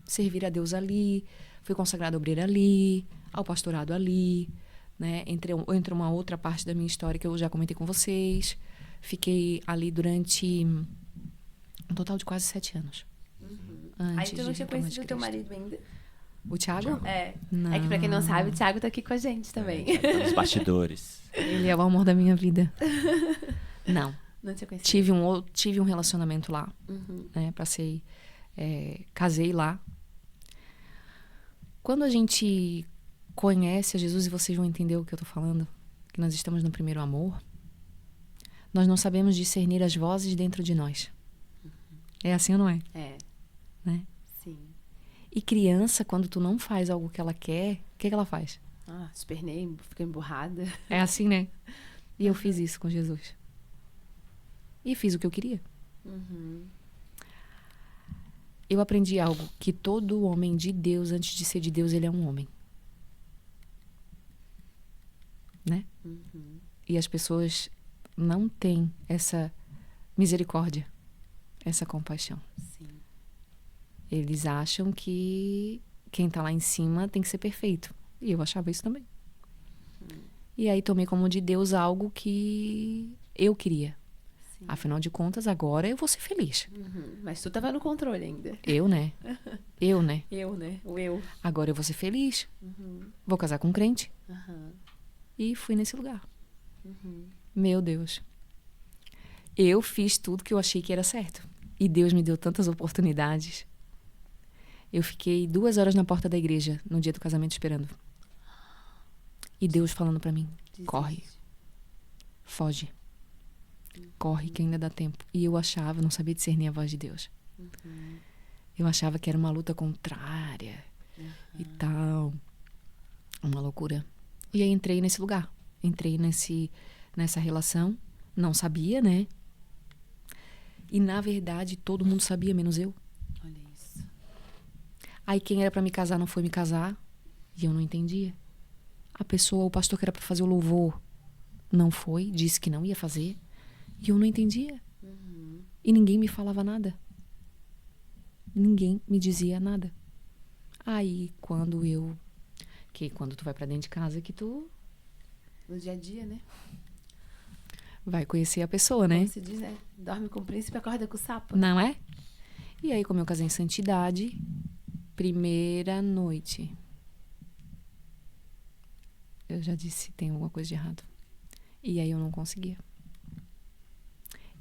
Servir a Deus ali. Fui consagrada obreira ali. Ao pastorado ali. Né? Entre uma outra parte da minha história que eu já comentei com vocês. Fiquei ali durante um total de quase 7 anos. Aí tu não tinha conhecido o teu marido ainda? O Thiago? Não. É que pra quem não sabe, o Thiago tá aqui com a gente também. Tá nos bastidores. Ele é o amor da minha vida. Não. Não tinha conhecido. Tive um relacionamento lá. Né? Passei... casei lá. Quando a gente conhece a Jesus, e vocês vão entender o que eu tô falando, que nós estamos no primeiro amor, nós não sabemos discernir as vozes dentro de nós. É assim ou não é? Né? Sim. E criança, quando tu não faz algo que ela quer, o que ela faz? Espernei, fiquei emburrada. É assim, né? E eu fiz isso com Jesus. E fiz o que eu queria. Eu aprendi algo, que todo homem de Deus, antes de ser de Deus, ele é um homem. Né? E as pessoas não têm essa misericórdia, essa compaixão. Sim. Eles acham que quem tá lá em cima tem que ser perfeito. E eu achava isso também. E aí tomei como de Deus algo que eu queria. Sim. Afinal de contas, agora eu vou ser feliz. Mas tu tava no controle ainda. Eu, né? Eu, né? Eu, né? O eu. Agora eu vou ser feliz. Vou casar com um crente. E fui nesse lugar. Meu Deus. Eu fiz tudo que eu achei que era certo. E Deus me deu tantas oportunidades. Eu fiquei 2 horas na porta da igreja no dia do casamento esperando. E Deus falando pra mim, corre, foge, corre que ainda dá tempo. E eu achava, não sabia discernir a voz de Deus. Eu achava que era uma luta contrária e tal. Uma loucura. E aí entrei nesse lugar. Entrei nessa relação. Não sabia, né? E na verdade todo mundo sabia, menos eu. Olha isso. Aí quem era pra me casar não foi me casar. E eu não entendia. A pessoa, o pastor que era pra fazer o louvor, não foi, disse que não ia fazer. E eu não entendia. E ninguém me falava nada. Ninguém me dizia nada. Aí quando tu vai pra dentro de casa que tu No dia a dia, né? vai conhecer a pessoa, né? Como se diz, né? Dorme com o príncipe, acorda com o sapo. Não é? E aí, como eu casei em santidade, primeira noite, eu já disse, tem alguma coisa de errado. E aí eu não conseguia.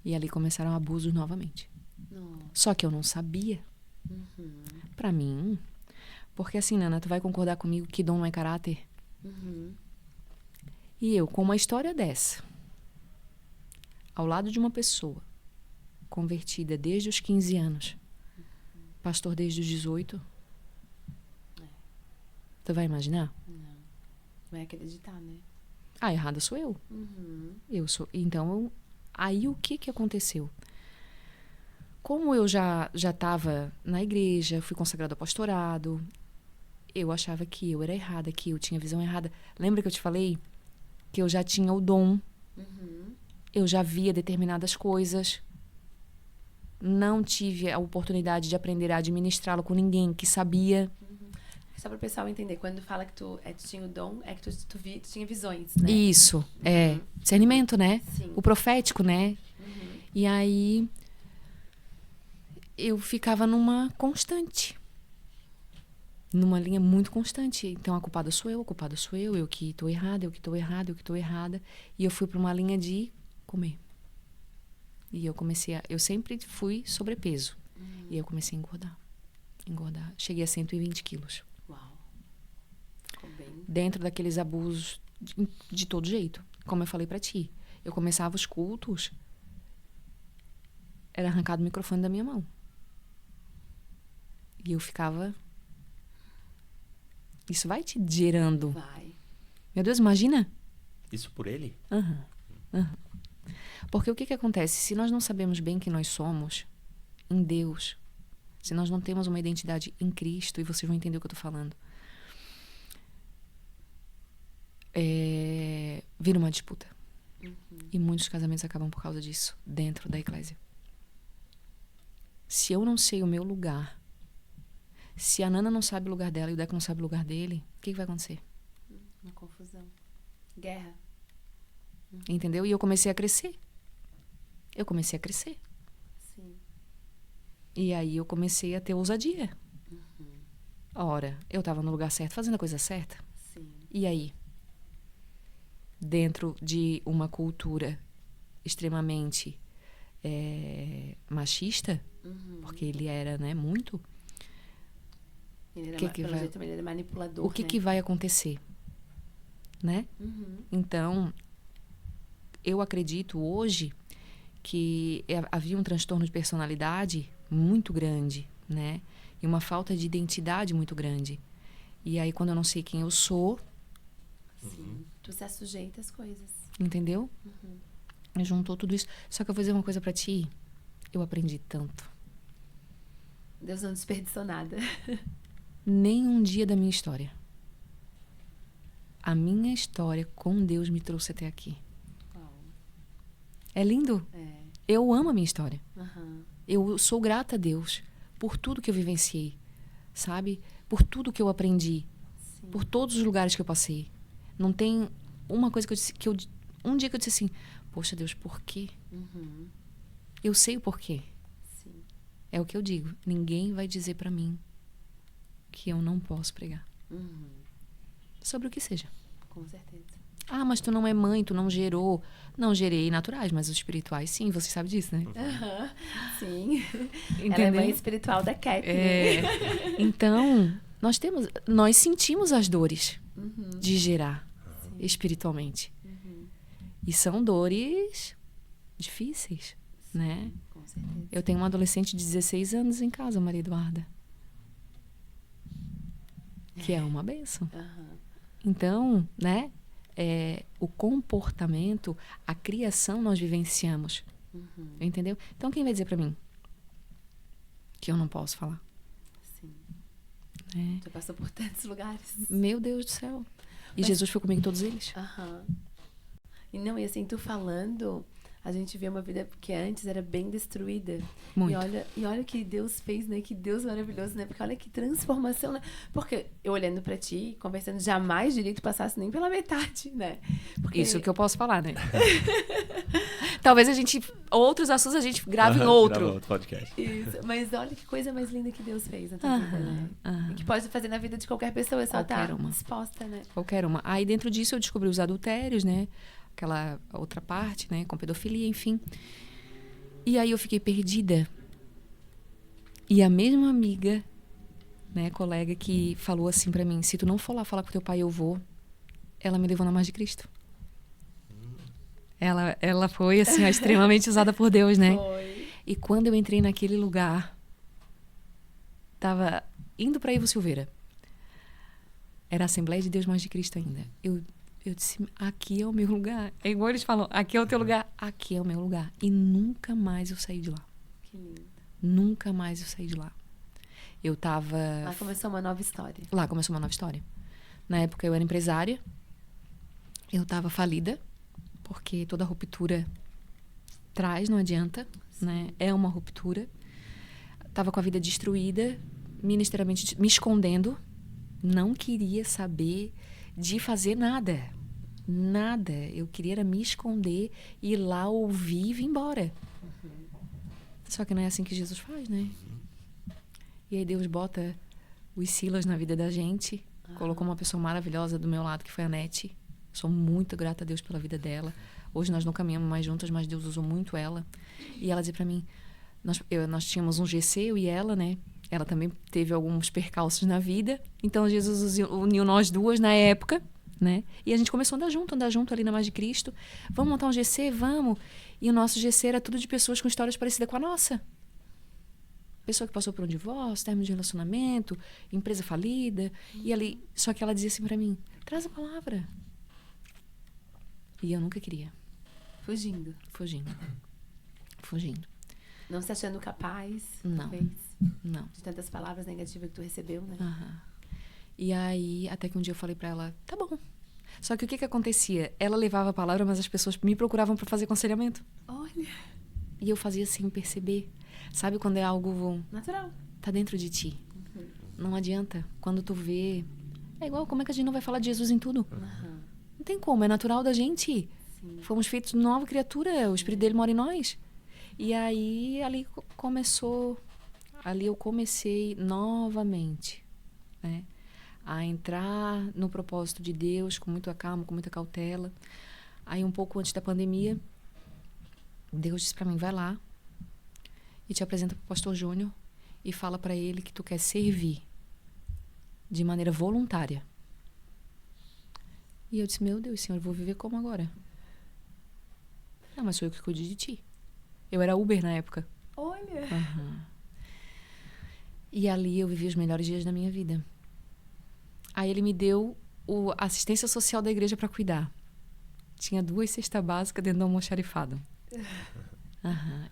E ali começaram abusos novamente. Nossa. Só que eu não sabia. Pra mim, porque assim, Nana, tu vai concordar comigo que dom não é caráter? E eu, com uma história dessa, ao lado de uma pessoa convertida desde os 15 anos, pastor desde os 18, tu vai imaginar? Não. Vai acreditar, né? Ah, errada sou eu. Eu sou. Então, aí o que aconteceu? Como eu já estava na igreja, fui consagrada ao pastorado, eu achava que eu era errada, que eu tinha visão errada. Lembra que eu te falei que eu já tinha o dom? Eu já via determinadas coisas. Não tive a oportunidade de aprender a administrá-lo com ninguém que sabia. Só para o pessoal entender, quando fala que tu tinha o dom, é que tu tinha visões, né? Isso, discernimento, né? Sim. O profético, né? E aí eu ficava numa constante. Numa linha muito constante. Então a culpada sou eu, eu que estou errada, eu que estou errada, eu que estou errada. E eu fui para uma linha de comer. E eu sempre fui sobrepeso. E eu comecei a engordar. Cheguei a 120 quilos. Uau. Ficou bem. Dentro daqueles abusos de todo jeito. Como eu falei pra ti. Eu começava os cultos, era arrancado o microfone da minha mão. E eu ficava... Isso vai te gerando... Vai. Meu Deus, imagina? Isso por ele? Porque o que acontece? Se nós não sabemos bem quem nós somos em Deus, se nós não temos uma identidade em Cristo, e vocês vão entender o que eu tô falando, vira uma disputa. E muitos casamentos acabam por causa disso, dentro da eclésia. Se eu não sei o meu lugar, se a Nana não sabe o lugar dela e o Deco não sabe o lugar dele, o que vai acontecer? Uma confusão. Guerra. Entendeu? E eu comecei a crescer. Sim. E aí eu comecei a ter ousadia. Ora, eu estava no lugar certo, fazendo a coisa certa. Sim. E aí? Dentro de uma cultura extremamente machista, porque ele era, né, muito... Ele era, pelo jeito, ele era manipulador, o que vai acontecer? Né? Então, eu acredito hoje que havia um transtorno de personalidade muito grande, né? E uma falta de identidade muito grande. E aí, quando eu não sei quem eu sou... Sim. Tu se sujeita às coisas. Entendeu? Juntou tudo isso. Só que eu vou dizer uma coisa pra ti. eu aprendi tanto. Deus não desperdiçou nada. Nem um dia da minha história. A minha história com Deus me trouxe até aqui. É lindo. Eu amo a minha história. Eu sou grata a Deus por tudo que eu vivenciei, sabe? Por tudo que eu aprendi. Sim. Por todos os lugares que eu passei. Não tem uma coisa que eu disse, um dia que eu disse assim, poxa Deus, por quê? Eu sei o porquê. Sim. É o que eu digo. Ninguém vai dizer pra mim que eu não posso pregar. Sobre o que seja. Com certeza. Ah, mas tu não é mãe, tu não gerou. Não gerei naturais, mas os espirituais, sim, você sabe disso, né? Sim. Entendeu? Ela é mãe espiritual da Cap. Então, nós sentimos as dores de gerar espiritualmente. E são dores difíceis, né? Com certeza. Eu tenho uma adolescente de 16 anos em casa, Maria Eduarda. Que é uma bênção. Então, né? O comportamento, a criação nós vivenciamos. Entendeu? Então, quem vai dizer pra mim que eu não posso falar? Sim. É. Já passou por tantos lugares. Meu Deus do céu. E Jesus foi comigo em todos eles. E não, e assim, tu falando, a gente vê uma vida que antes era bem destruída. Muito. E olha o que Deus fez, né? Que Deus maravilhoso, né? Porque olha que transformação, né? Porque eu olhando pra ti, conversando, jamais direito passasse nem pela metade, né? Porque... Isso que eu posso falar, né? Talvez outros assuntos a gente grave em outro. Grava outro podcast. Isso. Mas olha que coisa mais linda que Deus fez na tua vida, né? E que pode fazer na vida de qualquer pessoa, é só estar disposta, né? Qualquer uma. Aí dentro disso eu descobri os adultérios, né? Aquela outra parte, né? Com pedofilia, enfim. E aí eu fiquei perdida. E a mesma amiga, né, colega que falou assim pra mim, se tu não for lá falar com teu pai, eu vou. Ela me levou na mais de Cristo. Ela foi, assim, extremamente usada por Deus, né? Foi. E quando eu entrei naquele lugar, tava indo pra Ivo Silveira. Era a Assembleia de Deus Mais de Cristo ainda. Eu disse, aqui é o meu lugar. É igual eles falam, aqui é o teu lugar. Aqui é o meu lugar. E nunca mais eu saí de lá. Que lindo. Nunca mais eu saí de lá. Eu tava... Lá começou uma nova história. Lá começou uma nova história. Na época eu era empresária. Eu tava falida. Porque toda ruptura traz, não adianta. Né? É uma ruptura. Tava com a vida destruída. Ministerialmente me escondendo. Não queria saber de fazer nada. Nada. Eu queria era me esconder, ir lá, ouvir e vir embora. Só que não é assim que Jesus faz, né? E aí Deus bota os Silas na vida da gente. Colocou uma pessoa maravilhosa do meu lado, que foi a Nete. Sou muito grata a Deus pela vida dela. Hoje nós não caminhamos mais juntas, mas Deus usou muito ela. E ela dizia pra mim... Nós tínhamos um GC, eu e ela, né? Ela também teve alguns percalços na vida. Então, Jesus uniu nós duas na época, né? E a gente começou a andar junto ali na Mais de Cristo. Vamos montar um GC? Vamos. E o nosso GC era tudo de pessoas com histórias parecidas com a nossa. Pessoa que passou por um divórcio, término de relacionamento, empresa falida. E ali... Só que ela dizia assim pra mim, traz a palavra. E eu nunca queria. Fugindo. Não se achando capaz, Não. talvez. Não. De tantas palavras negativas que tu recebeu, né? E aí, até que um dia eu falei pra ela, tá bom. Só que o que acontecia? Ela levava a palavra, mas as pessoas me procuravam pra fazer aconselhamento. Olha. E eu fazia sem perceber. Sabe quando é algo... Natural. Tá dentro de ti. Não adianta. Quando tu vê... É igual, como é que a gente não vai falar de Jesus em tudo? Não tem como, é natural da gente. Sim. Fomos feitos nova criatura, o Espírito dele mora em nós. E aí, ali eu comecei novamente, né? A entrar no propósito de Deus com muita calma, com muita cautela. Aí, um pouco antes da pandemia, Deus disse pra mim, vai lá e te apresenta pro pastor Júnior e fala pra ele que tu quer servir de maneira voluntária. E eu disse, meu Deus, Senhor, eu vou viver como agora? Não, mas sou eu que cuido de ti. Eu era Uber na época. Olha! E ali eu vivi os melhores dias da minha vida. Aí ele me deu a assistência social da igreja para cuidar. Tinha 2 cestas básicas dentro do almoxarifado.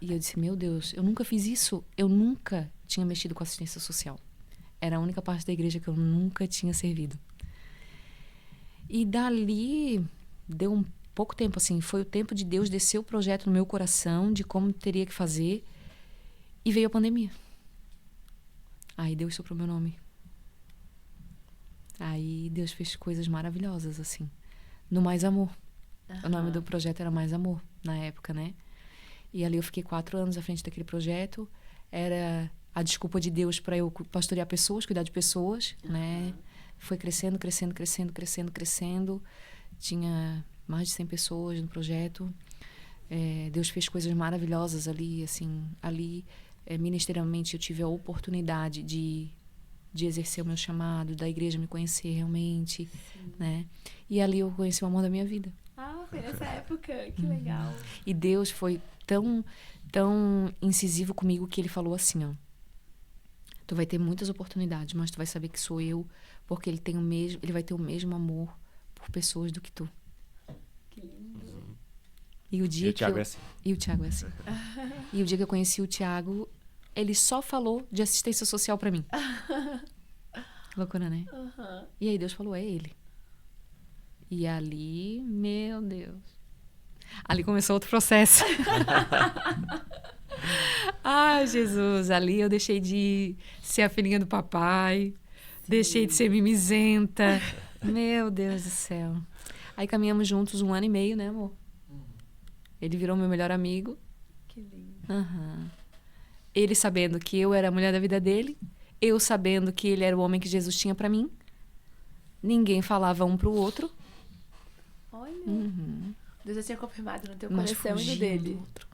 E eu disse, meu Deus, eu nunca fiz isso. Eu nunca tinha mexido com assistência social. Era a única parte da igreja que eu nunca tinha servido. E dali, deu um pouco tempo, assim, foi o tempo de Deus descer o projeto no meu coração, de como teria que fazer, e veio a pandemia. Aí Deus soprou meu nome. Aí Deus fez coisas maravilhosas, assim, no Mais Amor. O nome do projeto era Mais Amor, na época, né? E ali eu fiquei 4 anos à frente daquele projeto. Era a desculpa de Deus para eu pastorear pessoas, cuidar de pessoas, né? Foi crescendo, crescendo, crescendo, crescendo, crescendo. Tinha mais de 100 pessoas no projeto. Deus fez coisas maravilhosas ali, assim. Ali, ministerialmente, eu tive a oportunidade de exercer o meu chamado, da igreja me conhecer realmente, né? E ali eu conheci o amor da minha vida. Foi nessa época, que legal. E Deus foi tão incisivo comigo que ele falou assim, ó: tu vai ter muitas oportunidades, mas tu vai saber que sou eu, porque ele vai ter o mesmo amor por pessoas do que tu. Que lindo. E o Thiago é assim. E o Thiago é assim. E o dia que eu conheci o Thiago, ele só falou de assistência social pra mim. Loucura, né? E aí Deus falou, é ele. E ali, meu Deus. Ali começou outro processo. Ai, Jesus. Ali eu deixei de ser a filhinha do papai. Deixei de ser mimizenta. Meu Deus do céu. Aí caminhamos juntos 1 ano e meio, né, amor? Ele virou meu melhor amigo. Que lindo. Ele sabendo que eu era a mulher da vida dele. Eu sabendo que ele era o homem que Jesus tinha pra mim. Ninguém falava um pro outro. Olha. Deus já tinha confirmado no teu Mas coração e no fugia dele. do outro.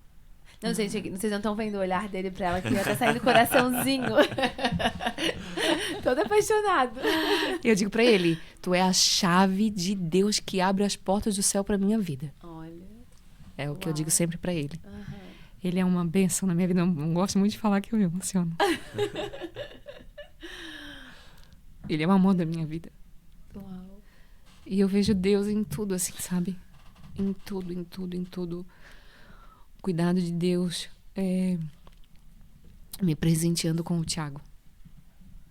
Não, gente, vocês não estão vendo o olhar dele pra ela, que já tá saindo coraçãozinho. Todo apaixonado. Eu digo pra ele, tu é a chave de Deus que abre as portas do céu pra minha vida. Olha. É o que eu digo sempre pra ele. Aham. Ele é uma bênção na minha vida. Eu não gosto muito de falar que eu me emociono. Ele é o amor da minha vida. Uau. E eu vejo Deus em tudo, assim, sabe? Em tudo, em tudo, em tudo. O cuidado de Deus me presenteando com o Thiago.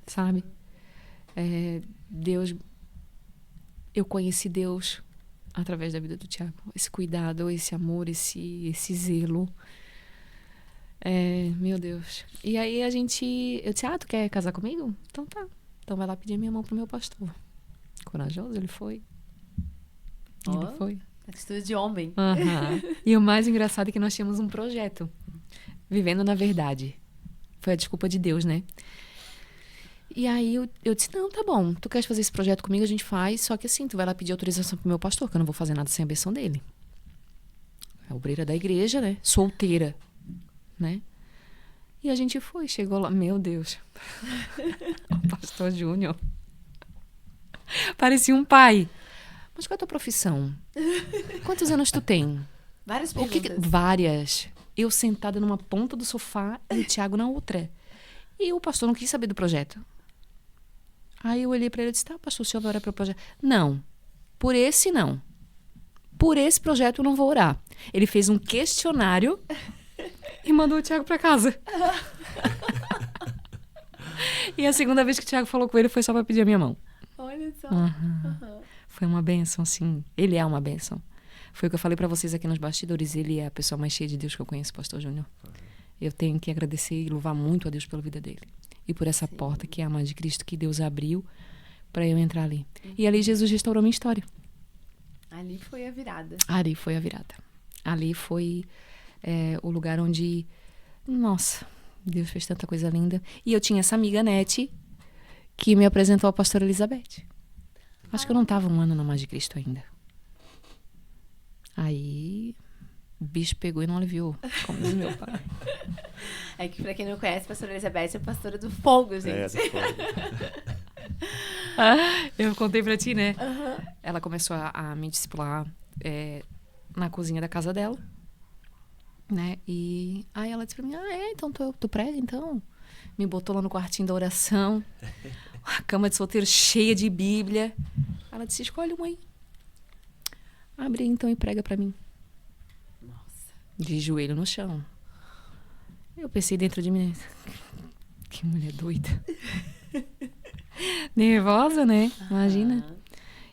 Sabe? Deus... Eu conheci Deus através da vida do Thiago. Esse cuidado, esse amor, esse zelo. Meu Deus. E aí eu disse, tu quer casar comigo? Então tá. Então vai lá pedir a minha mão pro meu pastor. Corajoso, ele foi. Ele foi. Atitude de homem. E o mais engraçado é que nós tínhamos um projeto. Vivendo na Verdade. Foi a desculpa de Deus, né? E aí eu disse, não, tá bom. Tu queres fazer esse projeto comigo, a gente faz. Só que assim, tu vai lá pedir autorização pro meu pastor, que eu não vou fazer nada sem a benção dele. É obreira da igreja, né? Solteira. Né? E a gente foi, chegou lá, meu Deus. O pastor Júnior. Parecia um pai. Mas qual é a tua profissão? Quantos anos tu tem? Várias perguntas. Várias. Eu sentada numa ponta do sofá e o Thiago na outra. E o pastor não quis saber do projeto. Aí eu olhei para ele e disse, tá, pastor, o senhor vai orar pelo projeto? Não. Por esse, não. Por esse projeto eu não vou orar. Ele fez um questionário e mandou o Thiago para casa. E a segunda vez que o Thiago falou com ele foi só para pedir a minha mão. Olha só. Foi uma bênção, assim. Ele é uma bênção. Foi o que eu falei para vocês aqui nos bastidores. Ele é a pessoa mais cheia de Deus que eu conheço, pastor Júnior. Eu tenho que agradecer e louvar muito a Deus pela vida dele. E por essa porta que é a mãe de Cristo que Deus abriu para eu entrar ali. E ali Jesus restaurou minha história. Ali foi a virada. Ali foi a virada. Ali foi o lugar onde... Nossa, Deus fez tanta coisa linda. E eu tinha essa amiga, Nete, que me apresentou a pastora Elizabeth. Acho que eu não estava 1 ano na Mãe de Cristo ainda. Aí... O bicho pegou e não aliviou, como diz meu pai. É que pra quem não conhece, a pastora Elizabeth é a pastora do fogo, gente. Do fogo. Eu contei pra ti, né? Ela começou a me discipular na cozinha da casa dela, né? E aí ela disse pra mim, então tu prega, então? Me botou lá no quartinho da oração, a cama de solteiro cheia de Bíblia. Ela disse, escolhe uma aí. Abre então e prega pra mim. De joelho no chão. Eu pensei dentro de mim, que mulher doida. Nervosa, né? Imagina.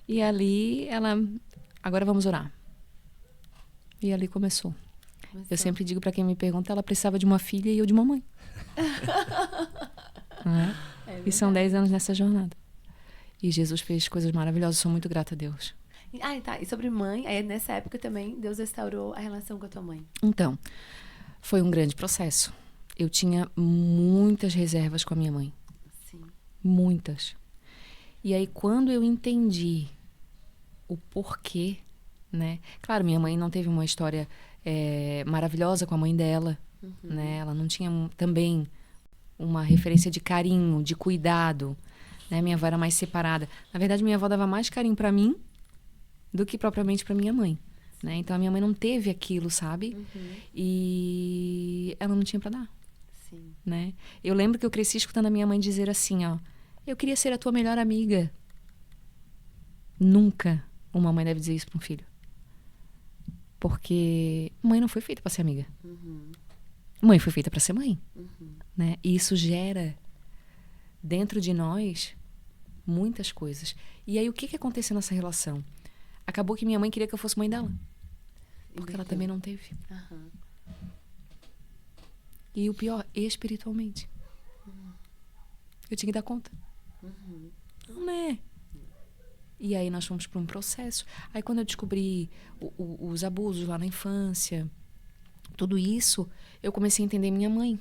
E ali, ela... Agora vamos orar. E ali começou. Eu sempre digo para quem me pergunta, ela precisava de uma filha e eu de uma mãe. E são 10 anos nessa jornada. E Jesus fez coisas maravilhosas, sou muito grata a Deus. Ah, tá. E sobre mãe, aí nessa época também Deus restaurou a relação com a tua mãe. Então, foi um grande processo. Eu tinha muitas reservas com a minha mãe. Sim. Muitas. E aí, quando eu entendi o porquê, né? Claro, minha mãe não teve uma história maravilhosa com a mãe dela, né? Ela não tinha também uma referência de carinho, de cuidado, né? Minha avó era mais separada. Na verdade, minha avó dava mais carinho para mim do que propriamente para minha mãe, né? Então, a minha mãe não teve aquilo, sabe? E ela não tinha para dar. Sim. Né? Eu lembro que eu cresci escutando a minha mãe dizer assim, ó, eu queria ser a tua melhor amiga. Nunca uma mãe deve dizer isso para um filho. Porque mãe não foi feita para ser amiga. Mãe foi feita para ser mãe. Né? E isso gera dentro de nós muitas coisas. E aí o que aconteceu nessa relação? Acabou que minha mãe queria que eu fosse mãe dela. Porque ela também não teve. E o pior, espiritualmente. Eu tinha que dar conta. Não é? E aí nós fomos para um processo. Aí quando eu descobri os abusos lá na infância, tudo isso, eu comecei a entender minha mãe.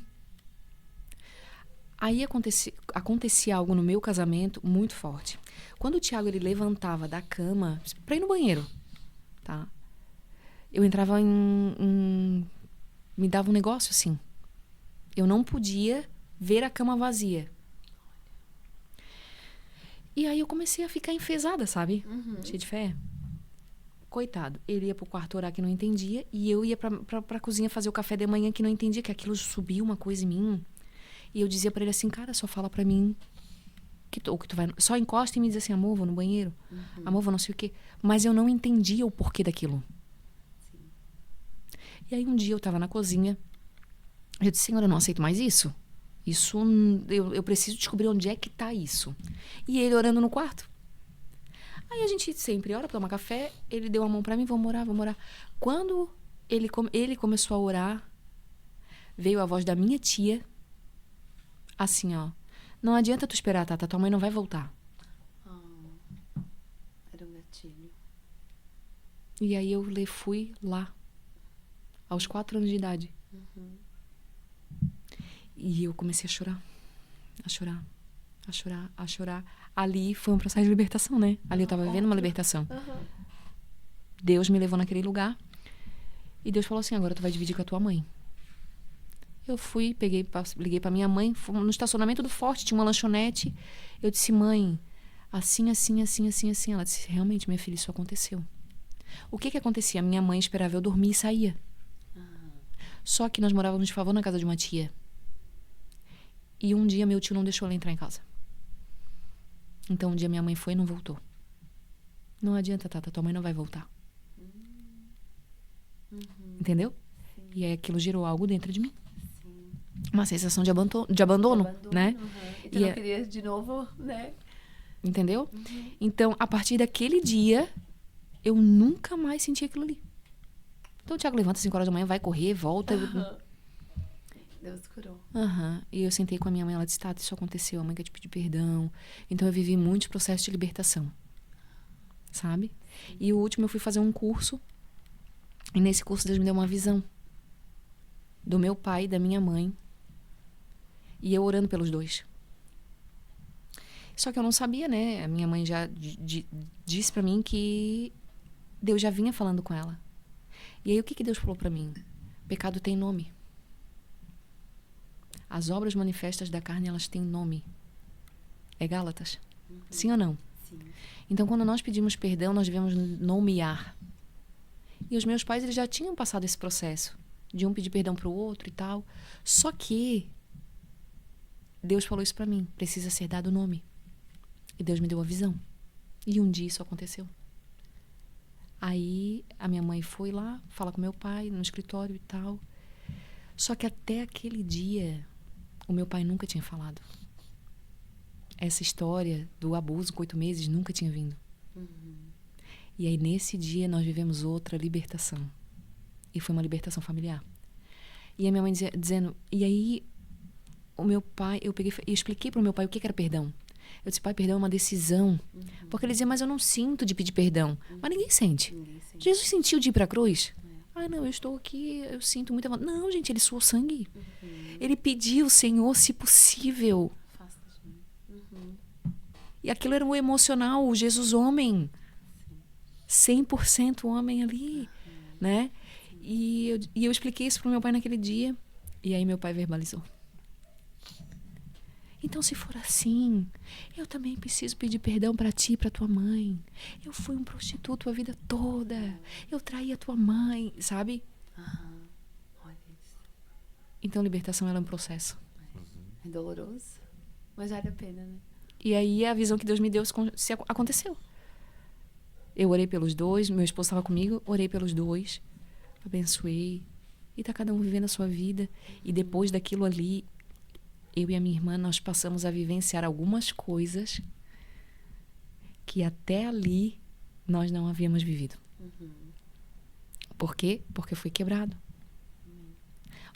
Aí acontecia algo no meu casamento muito forte. Quando o Tiago ele levantava da cama para ir no banheiro, tá? Eu entrava me dava um negócio assim. Eu não podia ver a cama vazia. E aí eu comecei a ficar enfesada, sabe? Cheia de fé. Coitado. Ele ia pro quarto orar que não entendia. E eu ia pra cozinha fazer o café de manhã que não entendia. Que aquilo subia uma coisa em mim. E eu dizia pra ele assim, cara, só fala pra mim que tu vai... Só encosta e me diz assim, amor, vou no banheiro. Amor, vou não sei o quê. Mas eu não entendia o porquê daquilo. E aí um dia eu tava na cozinha. Eu disse, Senhor, eu não aceito mais isso. Isso, eu preciso descobrir onde é que tá isso. E ele orando no quarto. Aí a gente sempre ora pra tomar café. Ele deu a mão pra mim, vamos orar. Quando ele começou a orar, veio a voz da minha tia, assim, ó. Não adianta tu esperar, Tata, tua mãe não vai voltar. Era um gatilho. E aí eu fui lá, aos 4 anos de idade. E eu comecei a chorar. Ali foi um processo de libertação, né? Ali eu tava vivendo uma libertação. Deus me levou naquele lugar. E Deus falou assim, agora tu vai dividir com a tua mãe. Eu fui, liguei pra minha mãe. No estacionamento do Forte, tinha uma lanchonete. Eu disse, mãe, assim. Ela disse, realmente, minha filha, isso aconteceu. O que acontecia? Minha mãe esperava eu dormir e saía. Só que nós morávamos de favor na casa de uma tia. E um dia meu tio não deixou ela entrar em casa. Então um dia minha mãe foi e não voltou. Não adianta, Tata, tua mãe não vai voltar. Entendeu? Sim. E aí aquilo gerou algo dentro de mim. Sim. Uma sensação de abandono, né? E tu não queria de novo, né? Entendeu? Então, a partir daquele dia, eu nunca mais senti aquilo ali. Então o Tiago levanta às 5 horas da manhã, vai correr, volta. Deus curou. E eu sentei com a minha mãe, ela disse, Tata, isso aconteceu, a mãe quer te pedir perdão. Então eu vivi muitos processos de libertação. Sabe? E o último eu fui fazer um curso. E nesse curso Deus me deu uma visão. Do meu pai e da minha mãe. E eu orando pelos dois. Só que eu não sabia, né? A minha mãe já disse pra mim que Deus já vinha falando com ela. E aí o que Deus falou pra mim? Pecado tem nome. As obras manifestas da carne, elas têm nome. É Gálatas? Sim ou não? Sim. Então, quando nós pedimos perdão, nós devemos nomear. E os meus pais, eles já tinham passado esse processo. De um pedir perdão pro outro e tal. Só que Deus falou isso pra mim. Precisa ser dado nome. E Deus me deu a visão. E um dia isso aconteceu. Aí, a minha mãe foi lá, falar com meu pai, no escritório e tal. Só que até aquele dia, o meu pai nunca tinha falado. Essa história do abuso com 8 meses nunca tinha vindo. E aí, nesse dia, nós vivemos outra libertação. E foi uma libertação familiar. E a minha mãe dizendo... E aí, o meu pai... Eu expliquei para o meu pai o que era perdão. Eu disse, pai, perdão é uma decisão. Porque ele dizia, mas eu não sinto de pedir perdão. Mas ninguém sente. Jesus sentiu de ir para a cruz? Ah, não, eu estou aqui, eu sinto muita vontade. Não, gente, ele suou sangue. Ele pediu, Senhor, se possível. E aquilo era um emocional, o Jesus homem. 100% homem ali, né? E eu expliquei isso pro meu pai naquele dia. E aí meu pai verbalizou. Então, se for assim, eu também preciso pedir perdão para ti e para tua mãe. Eu fui um prostituto a vida toda. Eu traí a tua mãe, sabe? Olha isso. Então, libertação ela é um processo. É doloroso, mas vale a pena, né? E aí a visão que Deus me deu aconteceu. Eu orei pelos dois, meu esposo estava comigo, orei pelos dois, abençoei. E tá cada um vivendo a sua vida. E depois daquilo ali, eu e a minha irmã, nós passamos a vivenciar algumas coisas que até ali nós não havíamos vivido. Por quê? Porque foi quebrado.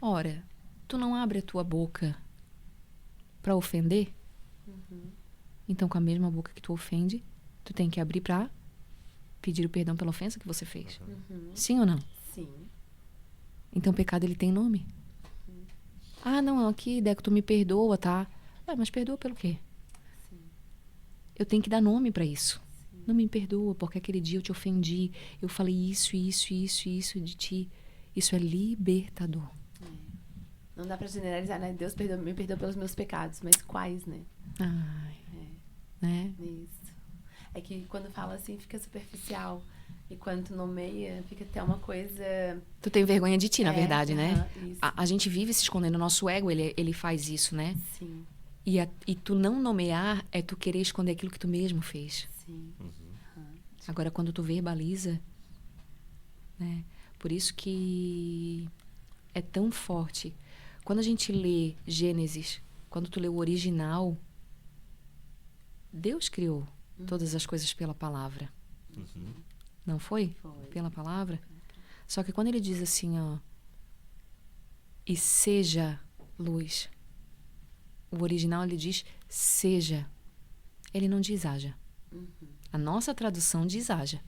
Ora, tu não abre a tua boca para ofender? Então, com a mesma boca que tu ofende, tu tem que abrir para pedir o perdão pela ofensa que você fez. Sim ou não? Sim. Então, o pecado, ele tem nome. Ah, não, aqui, Deco, tu me perdoa, tá? Mas perdoa pelo quê? Eu tenho que dar nome para isso. Não me perdoa, porque aquele dia eu te ofendi. Eu falei isso de ti. Isso é libertador. Não dá pra generalizar, né? Deus me perdoa pelos meus pecados, mas quais, né? Ai, né? Isso. É que quando fala assim, fica superficial. E quando tu nomeia, fica até uma coisa... Tu tem vergonha de ti, na verdade, né? Isso. A gente vive se escondendo. O nosso ego, ele faz isso, né? Sim. E tu não nomear é tu querer esconder aquilo que tu mesmo fez. Sim. Agora, quando tu verbaliza, né? Por isso que é tão forte. Quando a gente lê Gênesis, quando tu lê o original, Deus criou todas as coisas pela palavra. Não foi? Foi. Pela palavra. Só que quando ele diz assim, ó, e seja luz, o original ele diz seja. Ele não diz haja. A nossa tradução diz haja.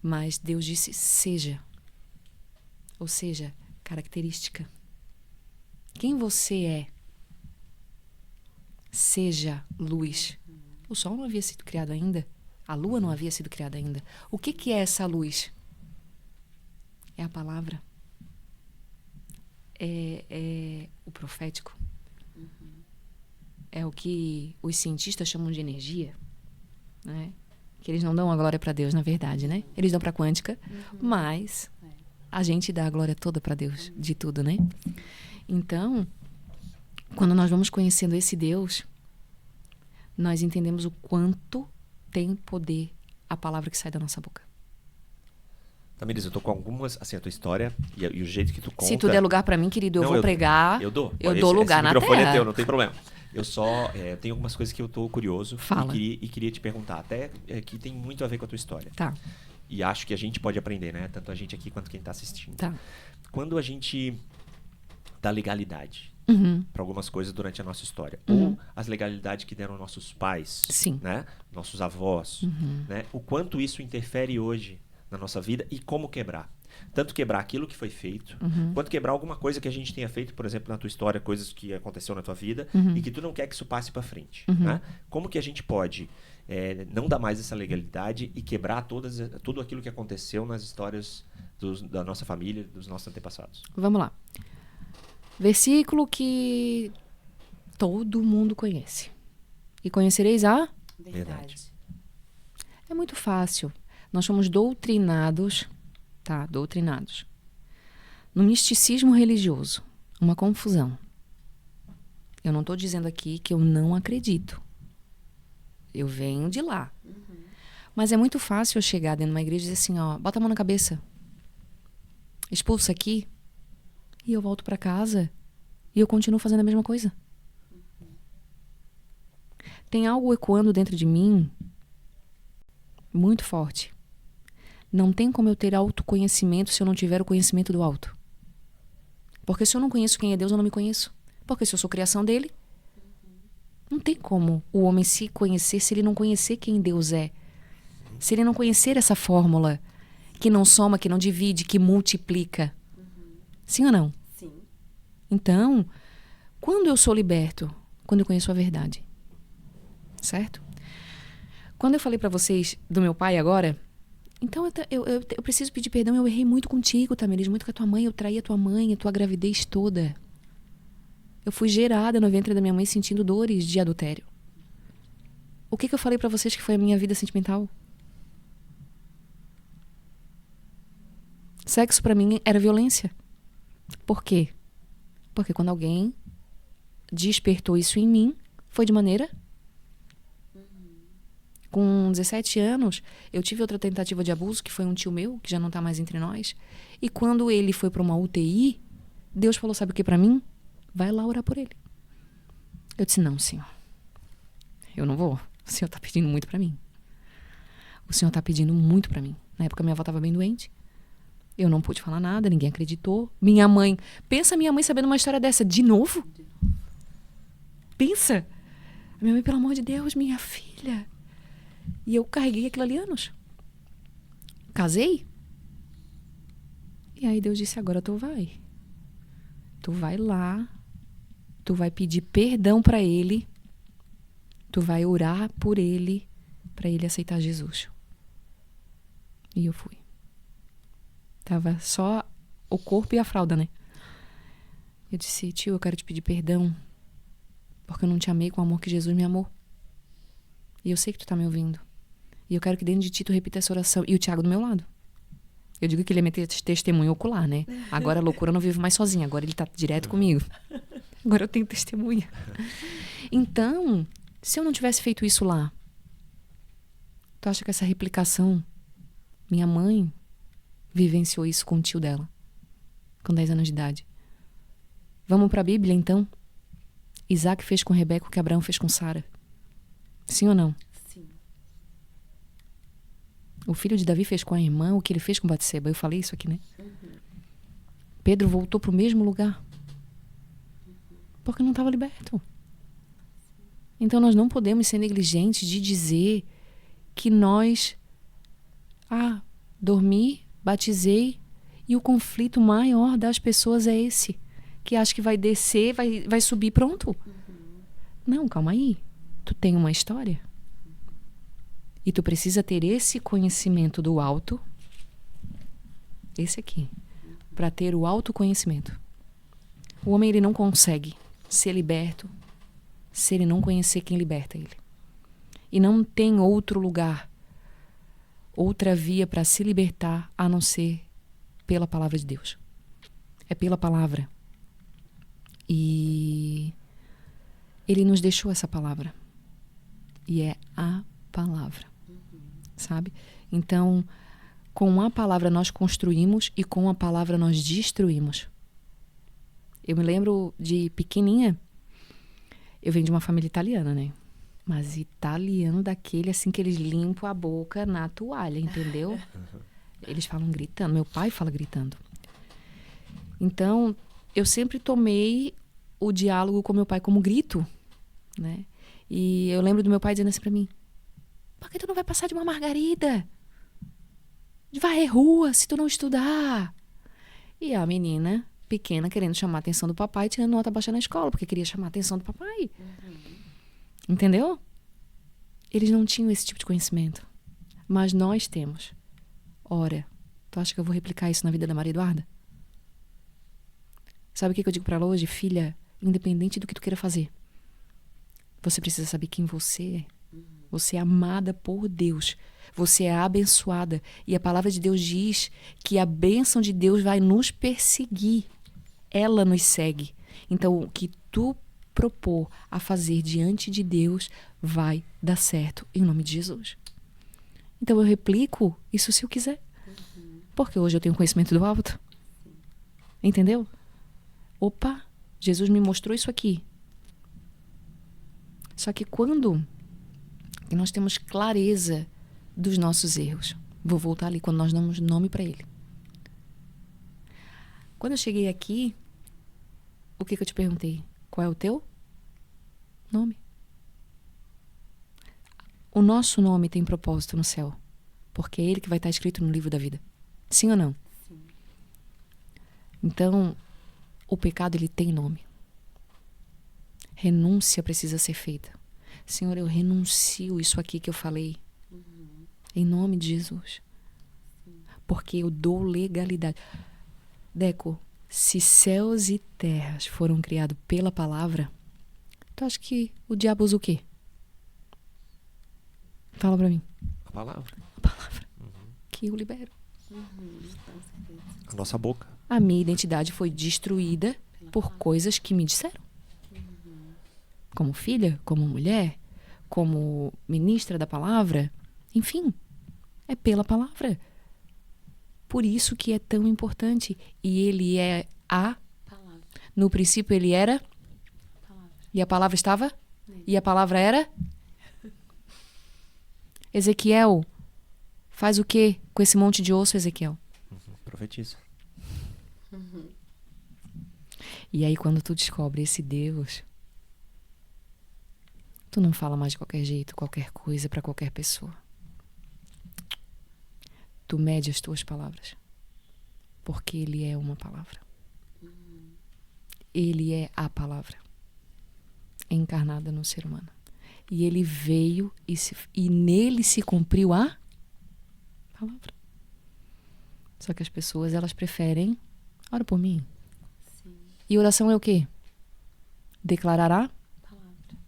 Mas Deus disse seja. Ou seja, característica. Quem você é? Seja luz. O sol não havia sido criado ainda. A lua não havia sido criada ainda. O que é essa luz? É a palavra. É o profético. É o que os cientistas chamam de energia, né? Que eles não dão a glória para Deus, na verdade, né? Eles dão para a quântica, mas a gente dá a glória toda para Deus, de tudo, né? Então, quando nós vamos conhecendo esse Deus, nós entendemos o quanto tem poder a palavra que sai da nossa boca. Tamires, eu tô com algumas, assim, a tua história e o jeito que tu conta... Se tu der lugar pra mim, querido, eu vou pregar. Eu dou. Eu dou lugar esse na microfone terra. é teu, não tem problema. Eu só tenho algumas coisas que eu tô curioso. Fala. E queria te perguntar, até que tem muito a ver com a tua história. Tá. E acho que a gente pode aprender, né? Tanto a gente aqui quanto quem tá assistindo. Tá. Quando a gente dá legalidade para algumas coisas durante a nossa história, ou as legalidades que deram nossos pais, Sim. né? Nossos avós, né? O quanto isso interfere hoje na nossa vida e como quebrar. Tanto quebrar aquilo que foi feito, quanto quebrar alguma coisa que a gente tenha feito, por exemplo, na tua história, coisas que aconteceu na tua vida e que tu não quer que isso passe para frente. Né? Como que a gente pode não dar mais essa legalidade e quebrar tudo aquilo que aconteceu nas histórias da nossa família, dos nossos antepassados? Vamos lá. Versículo que todo mundo conhece. E conhecereis a? Verdade. É muito fácil. Nós somos doutrinados, tá? Doutrinados. No misticismo religioso. Uma confusão. Eu não estou dizendo aqui que eu não acredito. Eu venho de lá. Mas é muito fácil eu chegar dentro de uma igreja e dizer assim, ó, bota a mão na cabeça. Expulsa aqui. E eu volto para casa e eu continuo fazendo a mesma coisa. Tem algo ecoando dentro de mim muito forte. Não tem como eu ter autoconhecimento se eu não tiver o conhecimento do alto. Porque se eu não conheço quem é Deus, eu não me conheço. Porque se eu sou criação dele, não tem como o homem se conhecer se ele não conhecer quem Deus é. Se ele não conhecer essa fórmula que não soma, que não divide, que multiplica. Sim ou não? Sim. Então, quando eu sou liberto? Quando eu conheço a verdade. Certo? Quando eu falei pra vocês do meu pai agora, então eu preciso pedir perdão, eu errei muito contigo, Tamiris, muito com a tua mãe, eu traí a tua mãe, a tua gravidez toda. Eu fui gerada no ventre da minha mãe sentindo dores de adultério. O que eu falei pra vocês que foi a minha vida sentimental? Sexo pra mim era violência. Por quê? Porque quando alguém despertou isso em mim, foi de maneira... Com 17 anos, eu tive outra tentativa de abuso, que foi um tio meu, que já não tá mais entre nós. E quando ele foi pra uma UTI, Deus falou, sabe o que pra mim? Vai lá orar por ele. Eu disse, não, Senhor. Eu não vou. O Senhor tá pedindo muito pra mim. O Senhor tá pedindo muito pra mim. Na época, minha avó tava bem doente. Eu não pude falar nada, ninguém acreditou. Minha mãe... Pensa minha mãe sabendo uma história dessa. De novo? Pensa. Minha mãe, pelo amor de Deus, minha filha... E eu carreguei aquilo ali anos. Casei. E aí Deus disse, agora tu vai. Tu vai lá. Tu vai pedir perdão pra ele. Tu vai orar por ele. Pra ele aceitar Jesus. E eu fui. Tava só o corpo e a fralda, né? Eu disse, tio, eu quero te pedir perdão. Porque eu não te amei com o amor que Jesus me amou. E eu sei que tu tá me ouvindo. E eu quero que dentro de ti tu repita essa oração. E o Tiago do meu lado. Eu digo que ele é meu testemunho ocular, né? Agora a loucura eu não vivo mais sozinha. Agora ele tá direto comigo. Agora eu tenho testemunha. Então, se eu não tivesse feito isso lá, tu acha que essa replicação... Minha mãe vivenciou isso com o tio dela. Com 10 anos de idade. Vamos pra Bíblia, então? Isaac fez com Rebeca o que Abraão fez com Sara. Sim ou não? Sim. O filho de Davi fez com a irmã o que ele fez com Batseba. Eu falei isso aqui, né? Pedro voltou para o mesmo lugar. Porque não estava liberto. Então nós não podemos ser negligentes de dizer que nós... dormi, batizei, e o conflito maior das pessoas é esse. Que acha que vai descer, vai subir, pronto. Não, calma aí. Tu tem uma história. E tu precisa ter esse conhecimento do alto. Esse aqui. Para ter o autoconhecimento. O homem, ele não consegue ser liberto se ele não conhecer quem liberta ele. E não tem outro lugar, outra via para se libertar a não ser pela palavra de Deus. É pela palavra. E ele nos deixou essa palavra. E é a palavra. Sabe? Então, com a palavra nós construímos e com a palavra nós destruímos. Eu me lembro de pequenininha, eu venho de uma família italiana, né? Mas italiano daquele assim que eles limpam a boca na toalha, entendeu? Eles falam gritando, meu pai fala gritando. Então, eu sempre tomei o diálogo com meu pai como grito, né? E eu lembro do meu pai dizendo assim pra mim, por que tu não vai passar de uma margarida? De varrer rua se tu não estudar? E a menina pequena querendo chamar a atenção do papai, tirando nota baixa na escola, porque queria chamar a atenção do papai. Entendeu? Eles não tinham esse tipo de conhecimento. Mas nós temos. Ora, tu acha que eu vou replicar isso na vida da Maria Eduarda? Sabe o que eu digo pra ela hoje? Filha, independente do que tu queira fazer, você precisa saber quem você é. Você é amada por Deus. Você é abençoada. E a palavra de Deus diz que a bênção de Deus vai nos perseguir. Ela nos segue. Então, o que tu propor a fazer diante de Deus vai dar certo em nome de Jesus. Então, eu replico isso se eu quiser. Porque hoje eu tenho conhecimento do alto. Entendeu? Opa, Jesus me mostrou isso aqui. Só que quando nós temos clareza dos nossos erros, vou voltar ali, quando nós damos nome para ele. Quando eu cheguei aqui, o que eu te perguntei? Qual é o teu nome? O nosso nome tem propósito no céu, porque é ele que vai estar escrito no livro da vida. Sim ou não? Sim. Então, o pecado, ele tem nome. Renúncia precisa ser feita. Senhor, eu renuncio isso aqui que eu falei. Em nome de Jesus. Porque eu dou legalidade. Deco, se céus e terras foram criados pela palavra, tu acha que o diabo usa o quê? Fala pra mim. A palavra. A palavra. Que eu libero. A nossa boca. A minha identidade foi destruída por coisas que me disseram. Como filha, como mulher, como ministra da palavra. Enfim, é pela palavra. Por isso que é tão importante. E ele é a Palavra. No princípio ele era. Palavra. E a palavra estava? E a palavra era? Ezequiel, faz o quê com esse monte de osso, Ezequiel? Profetiza. E aí quando tu descobre esse Deus, tu não fala mais de qualquer jeito, qualquer coisa para qualquer pessoa. Tu mede as tuas palavras. Porque ele é uma palavra. Ele é a palavra encarnada no ser humano. E ele veio e nele se cumpriu a palavra. Só que as pessoas, elas preferem, ora por mim. Sim. E oração é o quê? Declarar a Palavra.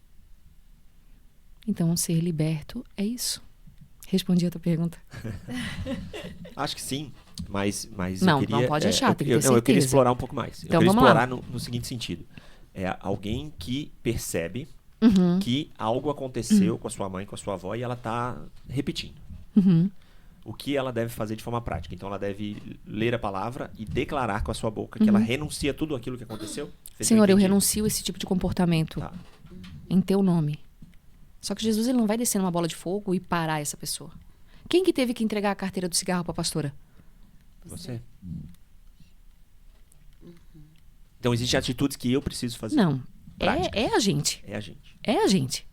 Então, ser liberto é isso. Respondi a tua pergunta. Acho que sim, mas Não, eu queria... não pode achar, tem que ter certeza. Eu queria explorar um pouco mais. Então, eu queria vamos lá. explorar no seguinte sentido. É alguém que percebe Uhum, que algo aconteceu com a sua mãe, com a sua avó, e ela está repetindo. uhum. O que ela deve fazer de forma prática? Então, ela deve ler a palavra e declarar com a sua boca que ela renuncia a tudo aquilo que aconteceu? Senhor, eu renuncio a esse tipo de comportamento Tá. em teu nome. Só que Jesus, ele não vai descer numa bola de fogo e parar essa pessoa. Quem que teve que entregar a carteira do cigarro para a pastora? Você. Então, existem atitudes que eu preciso fazer. Não. Práticas. É a gente. É a gente. É a gente.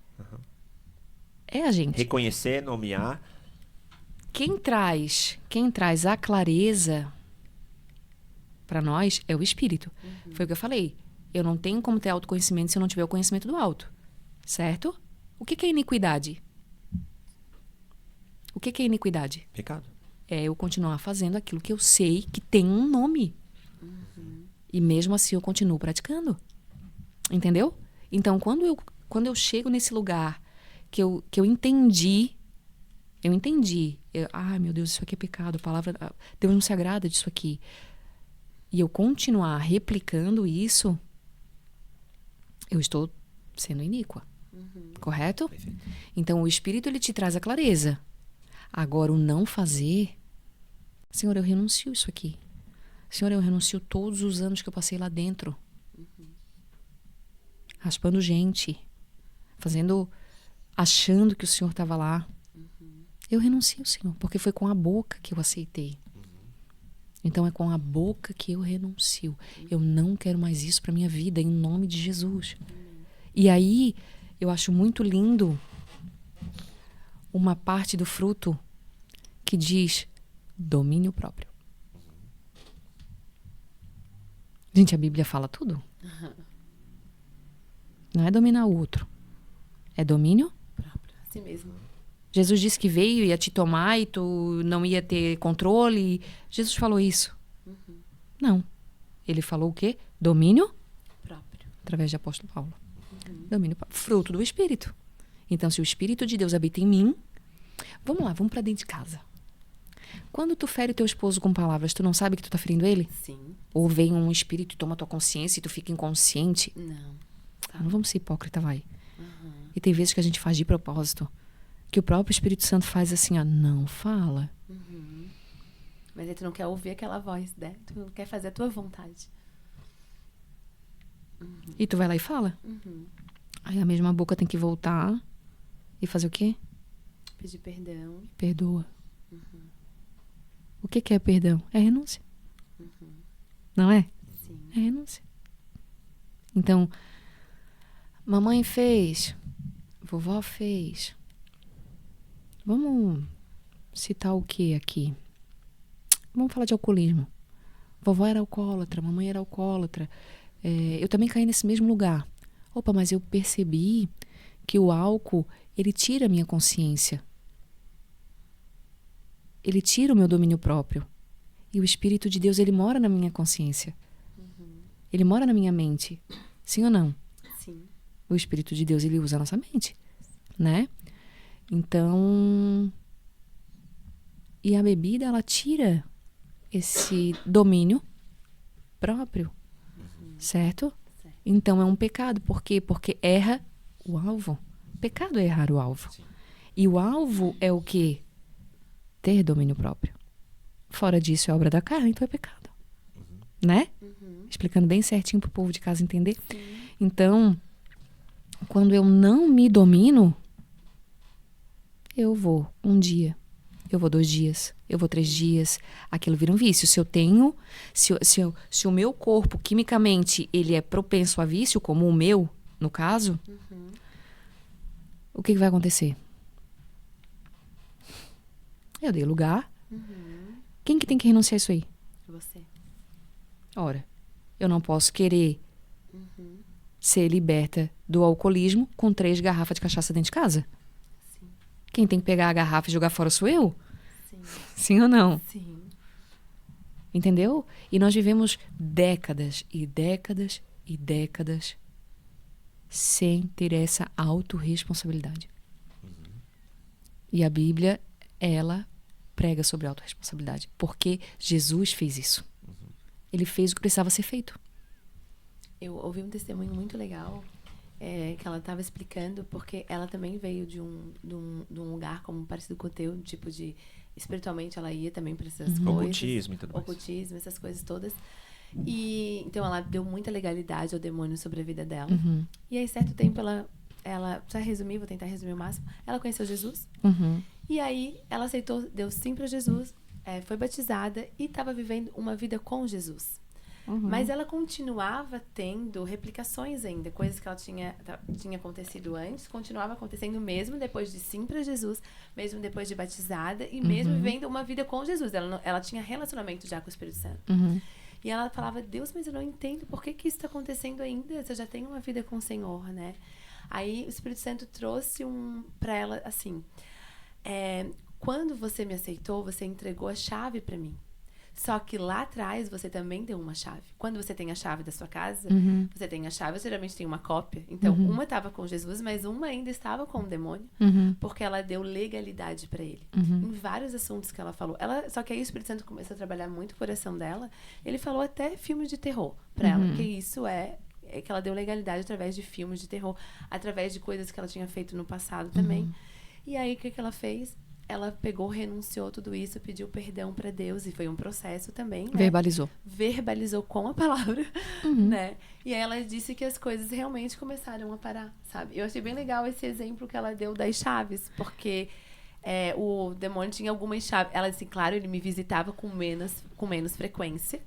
É a gente. Reconhecer, nomear. Quem traz a clareza para nós é o Espírito. Foi o que eu falei. Eu não tenho como ter autoconhecimento se eu não tiver o conhecimento do alto. Certo? O que é iniquidade? O que é iniquidade? Pecado. É eu continuar fazendo aquilo que eu sei que tem um nome. E mesmo assim eu continuo praticando. Entendeu? Então, quando eu chego nesse lugar que eu entendi, ai meu Deus, isso aqui é pecado, a palavra, Deus não se agrada disso aqui. E eu continuar replicando isso, eu estou sendo iníqua. Correto? Perfeito. Então, o Espírito, ele te traz a clareza. Agora, o não fazer, Senhor, eu renuncio isso aqui. Senhor, eu renuncio todos os anos que eu passei lá dentro. Raspando gente. Achando que o Senhor estava lá. Eu renuncio, Senhor, porque foi com a boca que eu aceitei. Então, é com a boca que eu renuncio. Eu não quero mais isso para minha vida, em nome de Jesus. E aí, eu acho muito lindo uma parte do fruto que diz domínio próprio. Gente, a Bíblia fala tudo. Não é dominar o outro. É domínio. Próprio. Assim mesmo. Jesus disse que veio e ia te tomar e tu não ia ter controle. Jesus falou isso. Não. Ele falou o quê? Domínio Próprio. através de apóstolo Paulo. Domínio próprio. Fruto do Espírito. Então, se o Espírito de Deus habita em mim... Vamos lá, vamos pra dentro de casa. Quando tu fere o teu esposo com palavras, tu não sabe que tu tá ferindo ele? Sim. Ou vem um espírito e toma tua consciência e tu fica inconsciente? Não. Não vamos ser hipócrita, vai. E tem vezes que a gente faz de propósito. Que o próprio Espírito Santo faz assim, ó, não fala. Mas aí tu não quer ouvir aquela voz, né? Tu quer fazer a tua vontade. E tu vai lá e fala. Aí a mesma boca tem que voltar e fazer o quê? Pedir perdão. Perdoa. O que é perdão? É renúncia. Não é? Sim. É renúncia. Então, mamãe fez, vovó fez. Vamos citar o que aqui? Vamos falar de alcoolismo. Vovó era alcoólatra, mamãe era alcoólatra. Eu também caí nesse mesmo lugar. Opa, mas eu percebi que o álcool, ele tira a minha consciência. Ele tira o meu domínio próprio. E o Espírito de Deus, ele mora na minha consciência. Ele mora na minha mente. Sim ou não? Sim. O Espírito de Deus, ele usa a nossa mente, né? Então, e a bebida, ela tira esse domínio próprio, certo? Então, é um pecado. Por quê? Porque erra o alvo. Pecado é errar o alvo. Sim. E o alvo é o quê? Ter domínio próprio. Fora disso, é obra da carne, então é pecado. Né? Explicando bem certinho pro povo de casa entender. Então, quando eu não me domino, eu vou um dia, eu vou 2 dias, eu vou 3 dias, aquilo vira um vício. Se o meu corpo, quimicamente, ele é propenso a vício, como o meu, no caso, o que vai acontecer? Eu dei lugar. Quem que tem que renunciar a isso aí? Você. Ora, eu não posso querer ser liberta do alcoolismo com 3 garrafas de cachaça dentro de casa. Sim. Quem tem que pegar a garrafa e jogar fora sou eu? Sim. Sim ou não? Sim. Entendeu? E nós vivemos décadas e décadas e décadas sem ter essa autorresponsabilidade. E a Bíblia, ela prega sobre autorresponsabilidade. Porque Jesus fez isso. Ele fez o que precisava ser feito. Eu ouvi um testemunho muito legal que ela estava explicando, porque ela também veio de um lugar como parecido com o teu, tipo de... Espiritualmente ela ia também para essas coisas. Ocultismo e tudo mais. Ocultismo, essas coisas todas. E então ela deu muita legalidade ao demônio sobre a vida dela. E aí, certo tempo, ela para resumir, vou tentar resumir o máximo, ela conheceu Jesus. E aí ela aceitou, deu sim para Jesus, foi batizada e estava vivendo uma vida com Jesus. Mas ela continuava tendo replicações ainda, coisas que ela tinha acontecido antes, continuava acontecendo mesmo depois de sim para Jesus, mesmo depois de batizada e mesmo vivendo uma vida com Jesus. Ela tinha relacionamento já com o Espírito Santo. E ela falava, Deus, mas eu não entendo por que isso está acontecendo ainda? Você já tem uma vida com o Senhor, né? Aí o Espírito Santo trouxe para ela assim, quando você me aceitou, você entregou a chave para mim. Só que lá atrás você também deu uma chave. Quando você tem a chave da sua casa, você tem a chave, você geralmente tem uma cópia. Então, uma estava com Jesus, mas uma ainda estava com o demônio, porque ela deu legalidade para ele. Em vários assuntos que ela falou. Só que aí o Espírito Santo começou a trabalhar muito o coração dela. Ele falou até filmes de terror para ela, porque isso é que ela deu legalidade através de filmes de terror, através de coisas que ela tinha feito no passado também. E aí, o que ela fez? Ela pegou, renunciou tudo isso, pediu perdão para Deus, e foi um processo também, né? Verbalizou com a palavra, né? E aí ela disse que as coisas realmente começaram a parar, sabe? Eu achei bem legal esse exemplo que ela deu das chaves, porque o demônio tinha algumas chaves. Ela disse, claro, ele me visitava com menos frequência.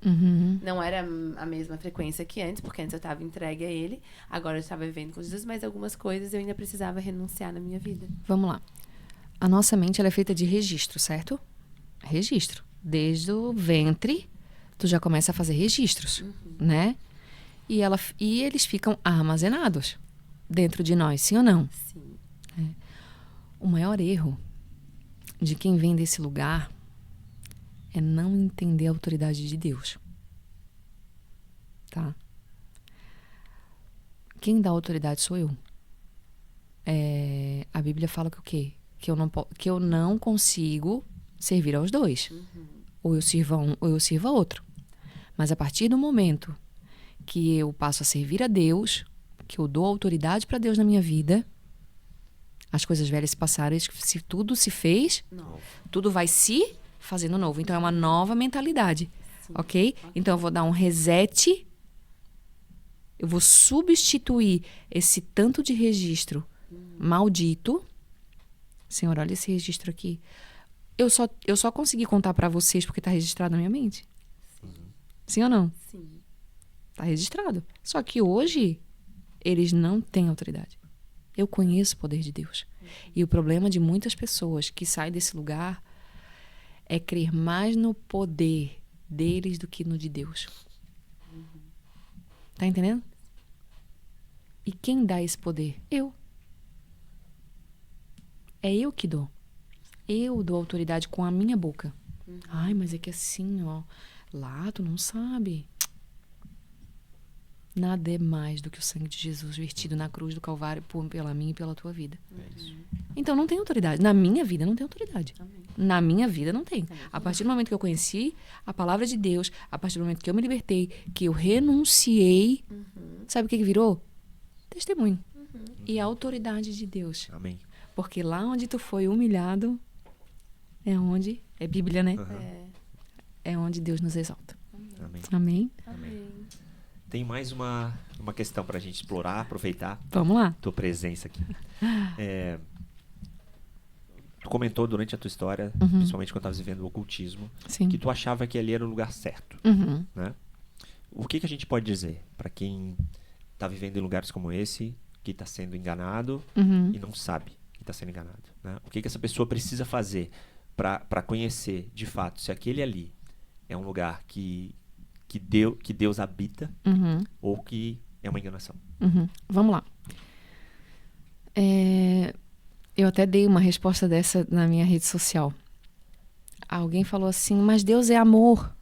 Não era a mesma frequência que antes, porque antes eu estava entregue a ele, agora eu estava vivendo com Jesus, mas algumas coisas eu ainda precisava renunciar na minha vida. Vamos lá. A nossa mente, ela é feita de registro, certo? Registro. Desde o ventre, tu já começa a fazer registros, né? E eles ficam armazenados dentro de nós, sim ou não? Sim. O maior erro de quem vem desse lugar é não entender a autoridade de Deus. Tá? Quem dá autoridade sou eu. A Bíblia fala que o quê? Que eu não consigo servir aos dois. Ou eu sirva um, ou eu sirva outro. Mas a partir do momento que eu passo a servir a Deus, que eu dou autoridade para Deus na minha vida, as coisas velhas se passaram, se tudo se fez, tudo vai se fazendo novo. Então é uma nova mentalidade. Ok? Então eu vou dar um reset Eu vou substituir esse tanto de registro maldito. Senhor, olha esse registro aqui. Eu só consegui contar para vocês porque está registrado na minha mente. Sim ou não? Sim. Está registrado. Só que hoje, eles não têm autoridade. Eu conheço o poder de Deus. E o problema de muitas pessoas que saem desse lugar é crer mais no poder deles do que no de Deus. Tá entendendo? E quem dá esse poder? Eu. É eu que dou. Eu dou autoridade com a minha boca. Ai, mas é que assim, ó. Lá tu não sabe. Nada é mais do que o sangue de Jesus vertido na cruz do Calvário pela minha e pela tua vida. É isso. Então não tem autoridade. Na minha vida não tem autoridade. Amém. Na minha vida não tem. A partir do momento que eu conheci a palavra de Deus, a partir do momento que eu me libertei, que eu renunciei, sabe o que virou? Testemunho. E a autoridade de Deus. Amém. Porque lá onde tu foi humilhado, é onde, é Bíblia, né? É onde Deus nos exalta. Amém. Amém? Amém. Tem mais uma questão pra gente explorar, aproveitar Vamos lá. tua presença aqui. Tu comentou durante a tua história, principalmente quando estavas vivendo o ocultismo, Sim. que tu achava que ali era o lugar certo, né? O que a gente pode dizer para quem está vivendo em lugares como esse, que está sendo enganado e não sabe que está sendo enganado, né? O que essa pessoa precisa fazer para conhecer, de fato, se aquele ali é um lugar que Deus habita ou que é uma enganação? Vamos lá. Eu até dei uma resposta dessa na minha rede social. Alguém falou assim, mas Deus é amor.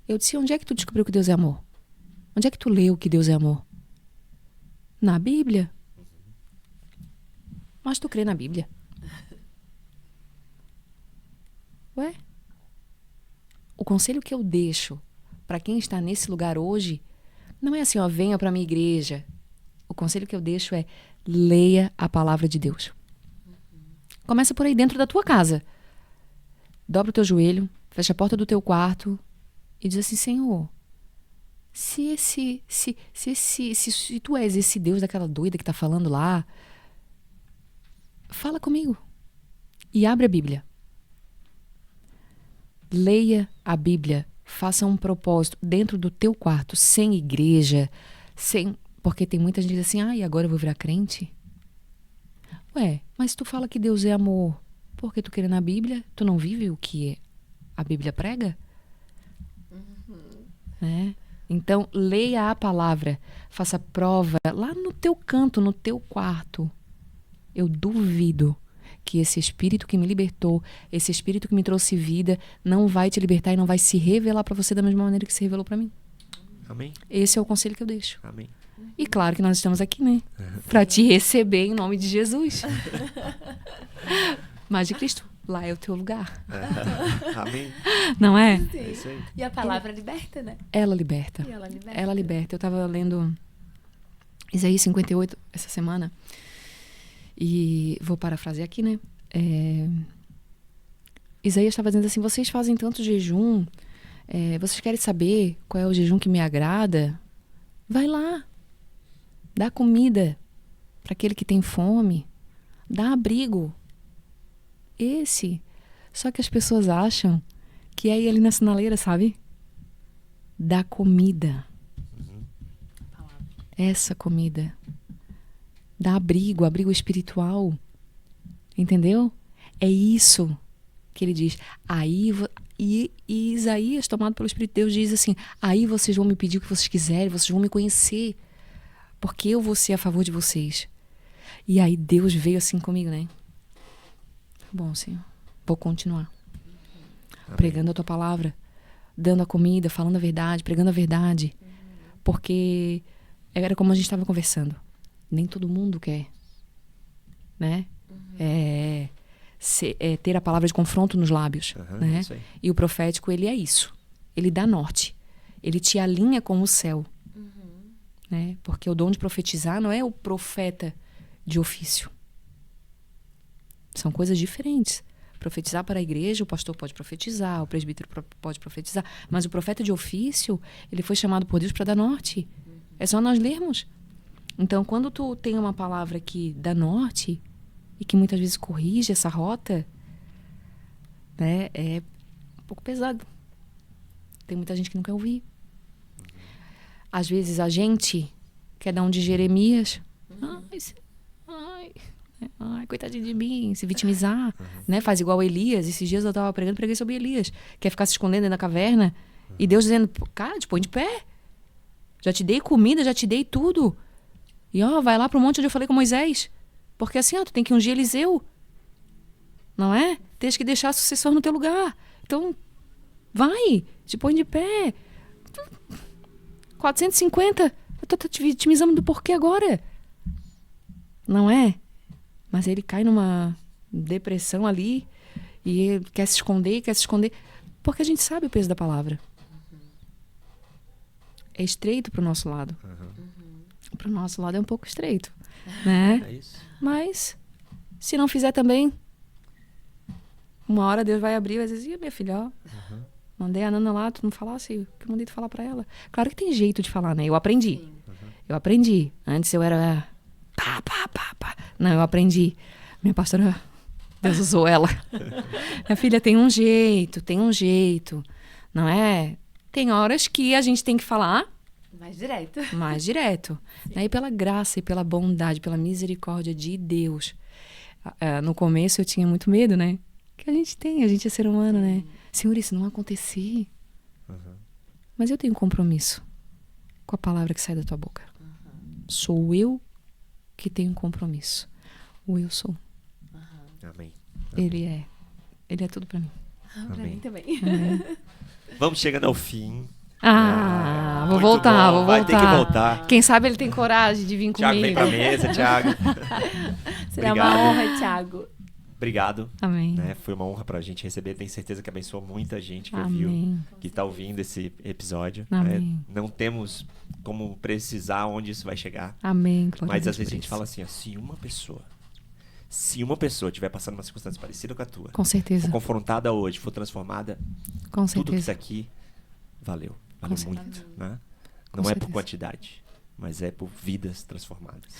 Eu disse, onde é que tu descobriu que Deus é amor? Onde é que tu leu que Deus é amor? Na Bíblia. Mas tu crê na Bíblia? Ué? O conselho que eu deixo para quem está nesse lugar hoje não é assim, ó, venha para minha igreja. O conselho que eu deixo é leia a palavra de Deus. Começa por aí dentro da tua casa. Dobra o teu joelho, fecha a porta do teu quarto e diz assim, Senhor, se tu és esse Deus daquela doida que tá falando lá, fala comigo. E abre a Bíblia. Leia a Bíblia. Faça um propósito dentro do teu quarto, sem igreja, porque tem muita gente que diz assim, e agora eu vou virar crente? Ué, mas tu fala que Deus é amor, porque tu crê na Bíblia, tu não vive o que a Bíblia prega? Então, leia a palavra, faça prova lá no teu canto, no teu quarto. Eu duvido que esse Espírito que me libertou, esse Espírito que me trouxe vida, não vai te libertar e não vai se revelar para você da mesma maneira que se revelou para mim. Amém. Esse é o conselho que eu deixo. Amém. E claro que nós estamos aqui, né? Para te receber em nome de Jesus. Mas de Cristo, lá é o teu lugar. Amém. Não é? Sim. É isso aí. E a palavra liberta, né? Ela liberta. E ela liberta. Ela liberta. Eu estava lendo Isaías 58 essa semana. E vou parafrasear aqui, né? Isaías estava dizendo assim, vocês fazem tanto jejum, vocês querem saber qual é o jejum que me agrada? Vai lá, dá comida para aquele que tem fome, dá abrigo. Só que as pessoas acham que é ir ali na sinaleira, sabe? Dá comida. Essa comida. Dá abrigo espiritual. Entendeu? É isso que ele diz. E Isaías, tomado pelo Espírito de Deus, diz assim, aí vocês vão me pedir o que vocês quiserem, vocês vão me conhecer, porque eu vou ser a favor de vocês. E aí Deus veio assim comigo, né? Bom, Senhor, vou continuar. Amém. Pregando a tua palavra, dando a comida, falando a verdade, pregando a verdade. Porque era como a gente estava conversando. Nem todo mundo quer, né? Ter a palavra de confronto nos lábios, né? Isso aí. E o profético, ele é isso. Ele dá norte. Ele te alinha com o céu. Né? Porque o dom de profetizar não é o profeta de ofício. São coisas diferentes. Profetizar para a igreja, o pastor pode profetizar, o presbítero pode profetizar. Mas o profeta de ofício, ele foi chamado por Deus para dar norte. É só nós lermos. Então, quando tu tem uma palavra que dá norte e que muitas vezes corrige essa rota, né, é um pouco pesado. Tem muita gente que não quer ouvir. Às vezes a gente quer dar um de Jeremias. Ai, coitadinho de mim, se vitimizar, né? Faz igual Elias. Esses dias eu tava preguei sobre Elias. Quer ficar se escondendo dentro da caverna. E Deus dizendo, cara, te põe de pé. Já te dei comida, já te dei tudo. E vai lá pro monte onde eu falei com Moisés. Porque assim, tu tem que ungir Eliseu. Não é? Tens que deixar sucessor no teu lugar. Então, vai, te põe de pé. 450. Eu tô te vitimizando do porquê agora. Não é? Mas ele cai numa depressão ali e ele quer se esconder. Porque a gente sabe o peso da palavra. É estreito pro nosso lado. Pro nosso lado é um pouco estreito, né? É isso. Mas, se não fizer também, uma hora Deus vai abrir e vai dizer, minha filha, mandei a Nana lá, tu não falasse o que eu mandei tu falar pra ela. Claro que tem jeito de falar, né? Eu aprendi. Eu aprendi. Antes eu era... Pá. Não, eu aprendi. Minha pastora, Deus usou ela. Minha filha, tem um jeito. Não é? Tem horas que a gente tem que falar... Mais direto. Né? E pela graça e pela bondade, pela misericórdia de Deus. No começo eu tinha muito medo, né? Que a gente é ser humano, né? Senhor, isso não acontecer. Mas eu tenho compromisso com a palavra que sai da tua boca. Sou eu que tenho compromisso. O eu sou. Amém. Ele é tudo pra mim. Pra mim também. Vamos chegando ao fim. Vou voltar. Vai ter que voltar. Quem sabe ele tem coragem de vir Thiago, comigo. vem pra mesa, Thiago. Será Obrigado. uma honra, Thiago. Obrigado. Amém. Né? Foi uma honra pra gente receber. Tenho certeza que abençoou muita gente que Amém. ouviu, que tá ouvindo esse episódio. Amém. Né? Não temos como precisar onde isso vai chegar. Amém. Glória Mas a Deus às vezes por a gente isso. fala assim, ó, se uma pessoa estiver passando uma circunstância parecida com a tua, Com certeza. for confrontada hoje, for transformada, Com tudo que isso certeza. aqui valeu certeza. muito, né? Com Não é por certeza. quantidade, mas é por vidas transformadas.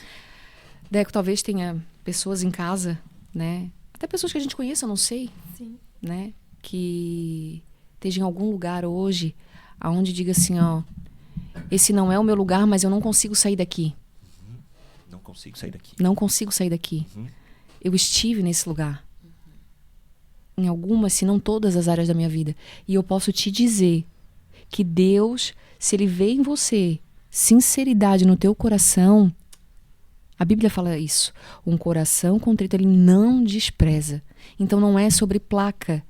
Deco, talvez tenha pessoas em casa, né? Até pessoas que a gente conheça, eu não sei, Sim. né? Que esteja em algum lugar hoje, aonde diga assim, ó, esse não é o meu lugar, mas eu não consigo sair daqui. Não consigo sair daqui. Não consigo sair daqui. Eu estive nesse lugar. Em algumas, se não todas as áreas da minha vida. E eu posso te dizer que Deus, se Ele vê em você sinceridade no teu coração, a Bíblia fala isso. Um coração contrito Ele não despreza. Então não é sobre placa.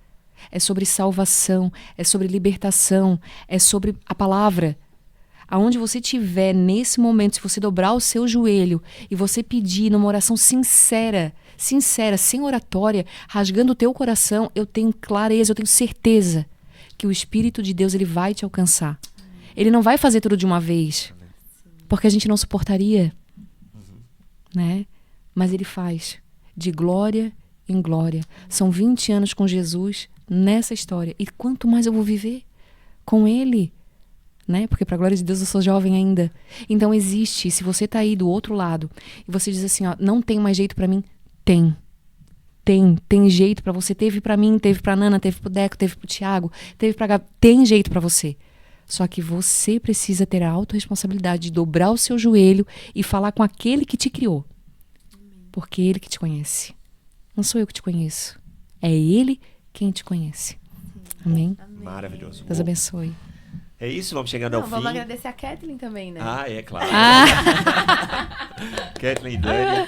É sobre salvação. É sobre libertação. É sobre a palavra. Aonde você estiver nesse momento, se você dobrar o seu joelho e você pedir numa oração sincera, sem oratória, rasgando o teu coração, eu tenho clareza, eu tenho certeza que o Espírito de Deus ele vai te alcançar. Ele não vai fazer tudo de uma vez, porque a gente não suportaria, né? Mas ele faz de glória em glória. São 20 anos com Jesus nessa história. E quanto mais eu vou viver com ele, né? Porque para a glória de Deus eu sou jovem ainda. Então existe, se você tá aí do outro lado e você diz assim, ó, não tem mais jeito para mim, tem jeito para você. Teve para mim, teve para Nana, teve pro Deco, teve pro Thiago, teve para Gabi, tem jeito para você. Só que você precisa ter a autorresponsabilidade de dobrar o seu joelho e falar com aquele que te criou. Porque é ele que te conhece. Não sou eu que te conheço. É ele quem te conhece. Amém? Maravilhoso. Deus abençoe. É isso, vamos chegando ao fim. Vamos agradecer a Kathleen também, né? É claro. Kathleen e Dani.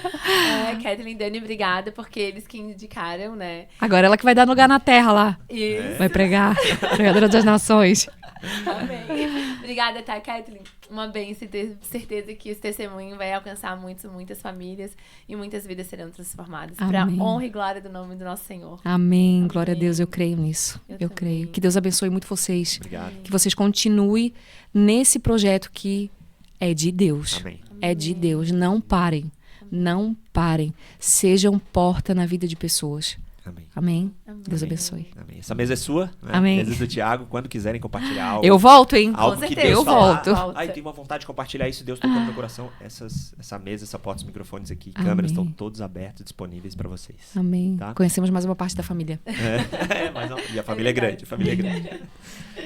Kathleen e Dani, obrigada, porque eles que indicaram, né? Agora ela que vai dar lugar na terra lá. Isso. Vai pregar. Pregadora das nações. Amém. Obrigada, tá, Kathleen? Uma bênção, ter certeza que esse testemunho vai alcançar muitas famílias e muitas vidas serão transformadas. Para Amém. honra e glória do nome do nosso Senhor. Amém. Glória a Deus. Eu creio nisso. Eu creio. também. Que Deus abençoe muito vocês. Obrigado. Que vocês continuem nesse projeto que é de Deus. Amém. É de Deus. Não parem. Não parem. Sejam porta na vida de pessoas. Amém. Amém. Amém. Deus abençoe. Amém. Essa mesa é sua, né? Amém. Mesa do Tiago. Quando quiserem compartilhar algo. Eu volto, hein? Algo Com que certeza. Deus Eu falar. volto. Ai, tenho uma vontade de compartilhar isso. Deus tocou no meu coração. Essa mesa, essa porta, os microfones aqui, Amém. câmeras estão todos abertos, disponíveis para vocês. Amém. Tá? Conhecemos mais uma parte da família. E a família é grande, a família é grande.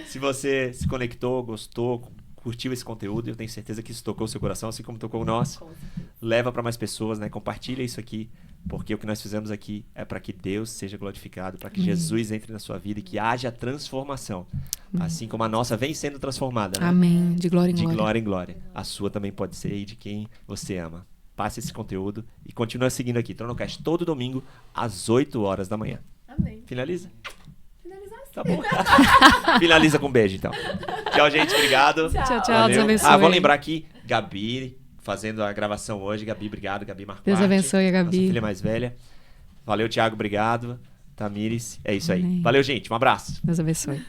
Se você se conectou, gostou, curtiu esse conteúdo, eu tenho certeza que isso tocou o seu coração, assim como tocou o nosso. Leva para mais pessoas, né? Compartilha isso aqui, porque o que nós fizemos aqui é para que Deus seja glorificado, para que Jesus entre na sua vida e que haja transformação. Assim como a nossa vem sendo transformada, né? Amém. De glória em De glória. glória em glória. A sua também pode ser e de quem você ama. Passe esse conteúdo e continua seguindo aqui. Tronocast todo domingo às 8 horas da manhã. Amém. Finaliza? Finalizar assim. Tá bom. Finaliza com um beijo, então. Tchau, gente. Obrigado. Tchau. Tchau, Valeu. Deus abençoe. Vou lembrar aqui, Gabi, fazendo a gravação hoje. Gabi, obrigado. Gabi Marquardt. Deus abençoe, Gabi. Nossa filha mais velha. Valeu, Thiago. Obrigado. Tamires. É isso aí. Amém. Valeu, gente. Um abraço. Deus abençoe.